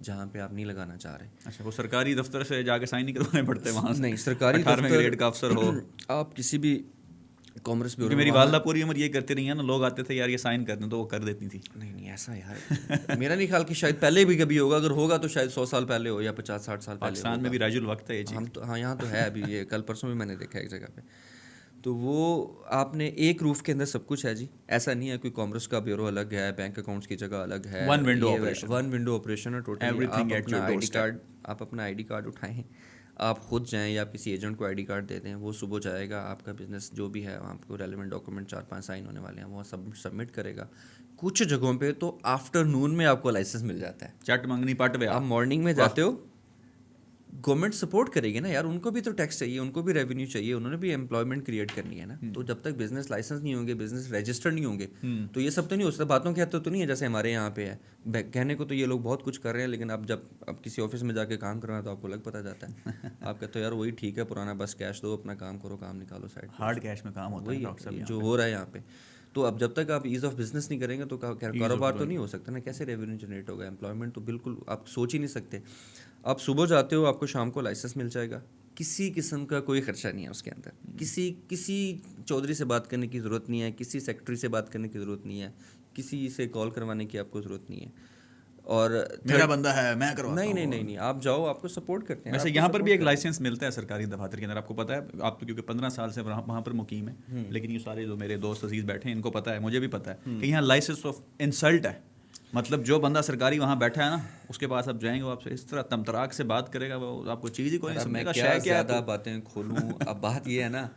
جہاں پہ آپ نہیں لگانا چاہ رہے. اچھا وہ سرکاری دفتر سے جا کے سائن نہیں کروانے پڑتے وہاں سے؟ نہیں, سرکاری 18ویں گریڈ کا افسر ہو آپ کسی بھی کامرس بیورو. میری والدہ پوری عمر یہ کرتی رہی ہیں نا, لوگ آتے تھے یار یہ سائن کر دیں تو وہ کر دیتی تھی. نہیں ایسا یار میرا نہیں خیال کہ شاید پہلے بھی کبھی ہوگا, اگر ہوگا تو شاید 100 سال پہلے ہو یا 50-60 سال پہلے. پاکستان میں بھی راج الوقت ہے یہ چیز. ہم تو ہاں یہاں تو ہے ابھی, یہ کل پرسوں بھی میں نے دیکھا ایک جگہ پہ. تو وہ آپ نے ایک روف کے اندر سب کچھ ہے جی. ایسا نہیں ہے کوئی کامرس کا بیورو الگ ہے, بینک اکاؤنٹس کی جگہ الگ ہے, ون ونڈو آپریشن ہے ٹوٹلی. آپ اپنا آئی ڈی کارڈ اٹھائیں, آپ خود جائیں یا کسی ایجنٹ کو آئی ڈی کارڈ دے دیں, وہ صبح جائے گا, آپ کا بزنس جو بھی ہے آپ کو ریلیونٹ ڈاکومنٹ 4-5 سائن ہونے والے ہیں وہ سبمٹ کرے گا. کچھ جگہوں پہ تو آفٹر نون میں آپ کو لائسنس مل جاتا ہے. چٹ منگنی پٹ وے, آپ مارننگ میں جاتے ہو, گورنمنٹ سپورٹ کرے گی نا یار, ان کو بھی تو ٹیکس چاہیے, ان کو بھی ریونیو چاہیے, انہوں نے بھی امپلائمنٹ کریٹ کرنی ہے نا. تو جب تک بزنس لائسنس نہیں ہوں گے, بزنس رجسٹر نہیں ہوں گے, تو یہ سب تو نہیں ہو سکتا. باتوں کے حد تو نہیں ہے جیسے ہمارے یہاں پہ ہے, کہنے کو تو یہ لوگ بہت کچھ کر رہے ہیں, لیکن اب جب اب کسی آفس میں جا کے کام کرنا ہے تو آپ کو الگ پتہ جاتا ہے. آپ کہتے ہو یار وہی ٹھیک ہے پرانا, بس کیش دو, اپنا کام کرو, کام نکالو سائڈ. ہارڈ کیش میں کام ہوتا ہے ڈاکٹر صاحب جو ہو رہا ہے یہاں پہ. تو اب جب تک آپ ایز آف بزنس نہیں کریں گے تو کاروبار تو نہیں ہو سکتا نا. کیسے ریونیو جنریٹ ہوگا, امپلائمنٹ تو بالکل آپ سوچ ہی نہیں سکتے. آپ صبح جاتے ہو, آپ کو شام کو لائسنس مل جائے گا, کسی قسم کا کوئی خرچہ نہیں ہے اس کے اندر. کسی چودھری سے بات کرنے کی ضرورت نہیں ہے, کسی سیکٹری سے بات کرنے کی ضرورت نہیں ہے, کسی سے کال کروانے کی آپ کو ضرورت نہیں ہے. اور میرا بندہ ہے میں کرواتا ہوں. نہیں, آپ جاؤ, آپ کو سپورٹ کرتے ہیں. ویسے یہاں پر بھی ایک لائسنس ملتا ہے سرکاری دفاتر کے اندر, آپ کو پتہ ہے. آپ تو کیونکہ 15 سال سے وہاں پر مقیم ہے, لیکن یہ سارے جو میرے دوست عزیز بیٹھے ہیں ان کو پتہ ہے, مجھے بھی پتہ ہے کہ یہاں لائسنس آف انسلٹ ہے. مطلب جو بندہ سرکاری وہاں بیٹھا ہے نا, اس کے پاس آپ جائیں گے, وہ آپ سے اس طرح تمتراک سے بات کرے گا, وہ آپ کو چیز ہی کوئی نہیں سمجھے گا. کیا زیادہ باتیں کھولوں. اب بات یہ ہے نا,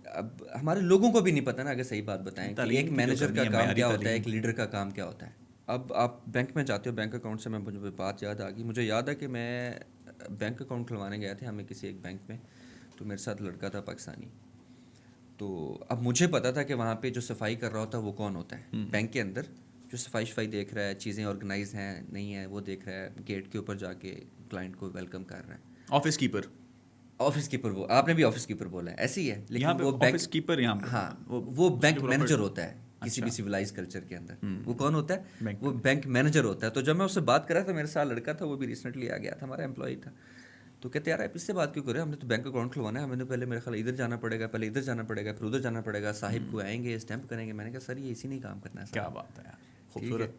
اب ہمارے لوگوں کو بھی نہیں پتہ نا, اگر صحیح بات بتائیں کہ ایک مینیجر کا کام کیا ہوتا ہے, ایک لیڈر کا کام کیا ہوتا ہے. اب آپ بینک میں جاتے ہو, بینک اکاؤنٹ سے مجھے بات یاد آ گئی. مجھے یاد ہے کہ میں بینک اکاؤنٹ کھلوانے گئے تھے ہمیں کسی ایک بینک میں, تو میرے ساتھ لڑکا تھا پاکستانی. تو اب مجھے پتا تھا کہ وہاں پہ جو صفائی کر رہا ہوتا ہے وہ کون ہوتا ہے بینک کے اندر, جو صفائی دیکھ رہا ہے, چیزیں آرگنائز ہیں نہیں ہیں وہ دیکھ رہا ہے, گیٹ کے اوپر جا کے کلائنٹ کو ویلکم کر رہا ہے. آفس کیپر وہ آپ نے بھی آفس کیپر بولا ہے, ایسے ہی ہے, لیکن وہ آفس کیپر یہاں پہ, ہاں وہ بینک مینیجر ہوتا ہے کسی بھی سویلائز کلچر کے اندر. وہ کون ہوتا ہے, وہ بینک مینیجر ہوتا ہے. تو جب میں اس سے بات کر رہا تھا, میرے ساتھ لڑکا تھا, وہ بھی ریسنٹلی آ گیا تھا, ہمارا امپلائی تھا. تو کہتے یار آپ اس سے بات کیوں کریں, ہم نے تو بینک اکاؤنٹ کھلوانا ہے, ہمیں تو پہلے میرے خیال ادھر جانا پڑے گا, پہلے ادھر جانا پڑے گا, پھر ادھر جانا پڑے گا, صاحب کو آئیں گے, اسٹیمپ کریں گے. میں نے کہا سر یہ اسی نہیں کام کرنا ہے. کیا بات ہے یار, خوبصورت.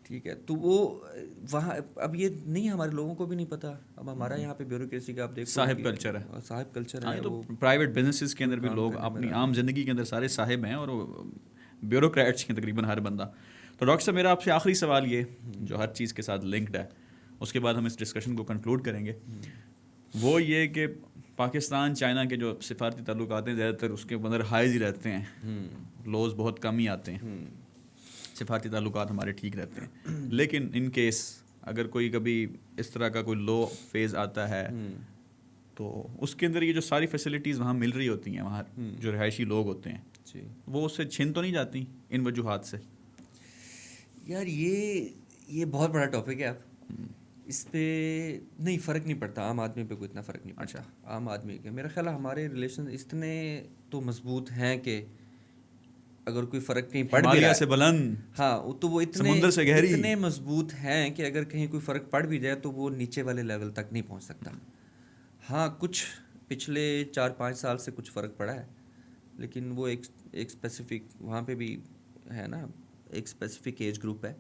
ٹھیک ہے, تو وہ وہاں اب یہ نہیں, ہمارے لوگوں کو بھی نہیں پتا. اب ہمارا یہاں پہ بیوروکریسی کا آپ دیکھو, صاحب کلچر ہے, صاحب کلچر ہے. تو پرائیویٹ بزنسز کے اندر بھی لوگ اپنی عام زندگی کے اندر سارے صاحب ہیں, اور بیوروکریٹس ہیں تقریباً ہر بندہ. تو ڈاکٹر صاحب میرا آپ سے آخری سوال یہ, جو ہر چیز کے ساتھ لنکڈ ہے, اس کے بعد ہم اس ڈسکشن کو کنکلوڈ کریں گے, وہ یہ کہ پاکستان چائنا کے جو سفارتی تعلقات ہیں زیادہ تر اس کے اندر ہائز ہی رہتے ہیں, لوز بہت کم ہی آتے ہیں, سفارتی تعلقات ہمارے ٹھیک رہتے ہیں. لیکن ان کیس اگر کوئی کبھی اس طرح کا کوئی لو فیز آتا ہے تو اس کے اندر یہ جو ساری فیسلٹیز وہاں مل رہی ہوتی ہیں, وہاں جو رہائشی لوگ ہوتے ہیں, وہ اس سے چھن تو نہیں جاتی ان وجوہات سے؟ یار یہ بہت بڑا ٹاپک ہے. اب اس پہ نہیں فرق نہیں پڑتا, عام آدمی پہ کوئی اتنا فرق نہیں پڑتا. عام آدمی کے میرا خیال ہے ہمارے ریلیشن اتنے تو مضبوط ہیں کہ اگر کوئی فرق کہیں پڑ بھی سے بلند, ہاں تو وہ سمندر سے گہری, اتنے مضبوط ہیں کہ اگر کہیں کوئی فرق پڑ بھی جائے تو وہ نیچے والے لیول تک نہیں پہنچ سکتا. ہاں کچھ پچھلے 4-5 سال سے کچھ فرق پڑا ہے, لیکن وہ ایک اسپیسیفک وہاں پہ بھی ہے نا, ایک اسپیسیفک ایج گروپ ہے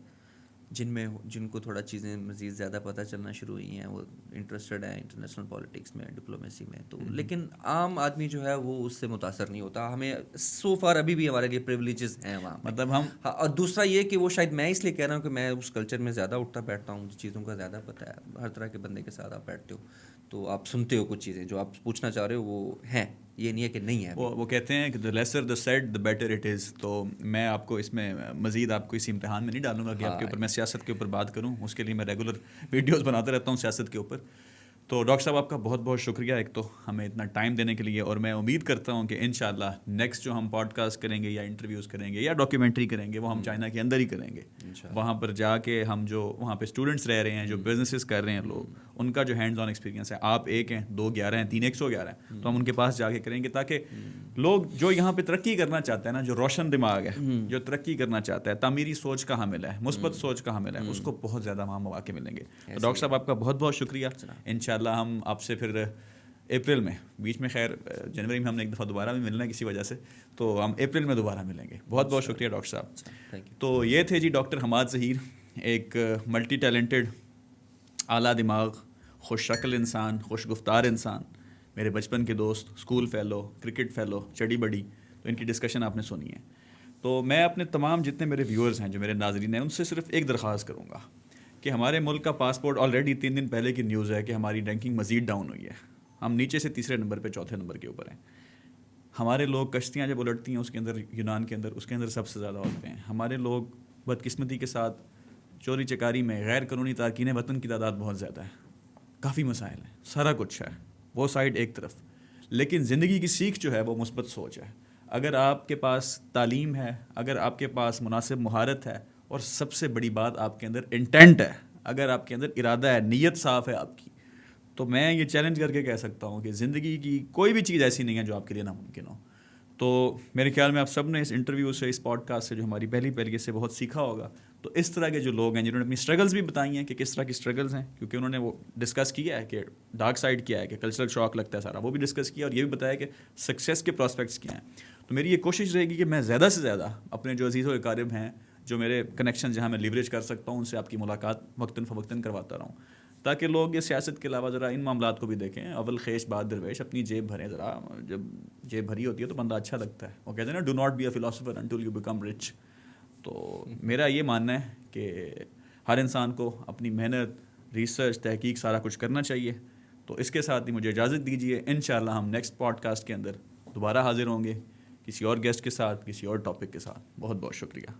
جن کو تھوڑا چیزیں مزید زیادہ پتہ چلنا شروع ہوئی ہیں, وہ انٹرسٹڈ ہیں انٹرنیشنل پالیٹکس میں, ڈپلومیسی میں. تو لیکن عام آدمی جو ہے وہ اس سے متاثر نہیں ہوتا. ہمیں سو فار ابھی بھی ہمارے لیے پریولیجز ہیں وہاں, مطلب ہم. اور دوسرا یہ کہ وہ شاید میں اس لیے کہہ رہا ہوں کہ میں اس کلچر میں زیادہ اٹھتا بیٹھتا ہوں, چیزوں کا زیادہ پتہ ہے, ہر طرح کے بندے کے ساتھ آپ بیٹھتے ہو تو آپ سنتے ہو کچھ چیزیں جو آپ پوچھنا چاہ رہے ہو وہ ہیں, یہ نہیں ہے کہ نہیں ہے. وہ کہتے ہیں کہ the lesser the said the better it is. تو میں آپ کو اس میں مزید آپ کو اس امتحان میں نہیں ڈالوں گا کہ آپ کے اوپر میں سیاست کے اوپر بات کروں, اس کے لیے میں ریگولر ویڈیوز بناتا رہتا ہوں سیاست کے اوپر. تو ڈاکٹر صاحب آپ کا بہت بہت شکریہ ایک تو ہمیں اتنا ٹائم دینے کے لیے, اور میں امید کرتا ہوں کہ انشاءاللہ نیکسٹ جو ہم پوڈ کاسٹ کریں گے یا انٹرویوز کریں گے یا ڈاکیومنٹری کریں گے وہ ہم چائنا کے اندر ہی کریں گے. وہاں پر جا کے ہم جو وہاں پہ اسٹوڈنٹس رہ رہے ہیں, جو بزنسز کر رہے ہیں لوگ, ان کا جو ہینڈز آن ایکسپیرینس ہے, آپ 1 ہیں 2 11 ہیں 3 111 ہیں, تو ہم ان کے پاس جا کے کریں گے تاکہ لوگ جو یہاں پہ ترقی کرنا چاہتے ہیں نا, جو روشن دماغ ہے, جو ترقی کرنا چاہتا ہے, تعمیری سوچ کا حامل ہے, مثبت سوچ کا حامل ہے, اس کو بہت زیادہ وہاں مواقع ملیں گے. تو ڈاکٹر صاحب آپ کا بہت بہت شکریہ. انشاءاللہ ہم آپ سے پھر اپریل میں, بیچ میں خیر جنوری میں ہم نے ایک دفعہ دوبارہ بھی ملنا ہے کسی وجہ سے, تو ہم اپریل میں دوبارہ ملیں گے. بہت بہت شکریہ ڈاکٹر صاحب. تو یہ تھے جی ڈاکٹر حماد ظہیر, ایک ملٹی ٹیلنٹڈ, اعلیٰ دماغ, خوش شکل انسان, خوش گفتار انسان, میرے بچپن کے دوست, اسکول فیلو, کرکٹ فیلو, چڑی بڑی. تو ان کی ڈسکشن آپ نے سنی ہے. تو میں اپنے تمام جتنے میرے ویورز ہیں, جو میرے ناظرین ہیں, ان سے صرف ایک درخواست کروں گا کہ ہمارے ملک کا پاسپورٹ آلریڈی 3 دن پہلے کی نیوز ہے کہ ہماری رینکنگ مزید ڈاؤن ہوئی ہے. ہم نیچے سے 3 نمبر پہ 4 نمبر کے اوپر ہیں. ہمارے لوگ کشتیاں جب الٹتی ہیں اس کے اندر, یونان کے اندر, اس کے اندر سب سے زیادہ ہوتے ہیں. ہمارے لوگ بدقسمتی کے ساتھ چوری چکاری میں, غیر قانونی تارکین وطن کی تعداد بہت زیادہ ہے. کافی مسائل ہیں, سارا کچھ ہے, وہ سائڈ ایک طرف. لیکن زندگی کی سیکھ جو ہے وہ مثبت سوچ ہے. اگر آپ کے پاس تعلیم ہے, اگر آپ کے پاس مناسب مہارت ہے, اور سب سے بڑی بات آپ کے اندر انٹینٹ ہے, اگر آپ کے اندر ارادہ ہے, نیت صاف ہے آپ کی, تو میں یہ چیلنج کر کے کہہ سکتا ہوں کہ زندگی کی کوئی بھی چیز ایسی نہیں ہے جو آپ کے لیے ناممکن ہو. تو میرے خیال میں آپ سب نے اس انٹرویو سے, اس پوڈ کاسٹ سے, جو ہماری پہلی سے بہت سیکھا ہوگا. تو اس طرح کے جو لوگ ہیں جنہوں نے اپنی اسٹرگلز بھی بتائی ہیں کہ کس طرح کی اسٹرگلز ہیں, کیونکہ انہوں نے وہ ڈسکس کیا ہے کہ ڈارک سائڈ کیا ہے, کہ کلچرل شاک لگتا ہے سارا, وہ بھی ڈسکس کیا, اور یہ بھی بتایا کہ سکسیس کے پراسپیکٹس کیا ہیں. تو میری یہ کوشش رہے گی کہ میں زیادہ سے زیادہ اپنے جو عزیز و اقارب ہیں, جو میرے کنیکشن جہاں میں لیوریج کر سکتا ہوں, ان سے آپ کی ملاقات وقتاً فوقتاً کرواتا رہوں, تاکہ لوگ یہ سیاست کے علاوہ ذرا ان معاملات کو بھی دیکھیں. اول خیش بعد درویش, اپنی جیب بھریں ذرا. جب جیب بھری ہوتی ہے تو بندہ اچھا لگتا ہے. وہ کہتے ہیں نا, do not be a philosopher until you become rich. تو میرا یہ ماننا ہے کہ ہر انسان کو اپنی محنت, ریسرچ, تحقیق سارا کچھ کرنا چاہیے. تو اس کے ساتھ ہی مجھے اجازت دیجیے. انشاءاللہ ہم نیکسٹ پوڈ کاسٹ کے اندر دوبارہ حاضر ہوں گے, کسی اور گیسٹ کے ساتھ, کسی اور ٹاپک کے ساتھ. بہت بہت شکریہ.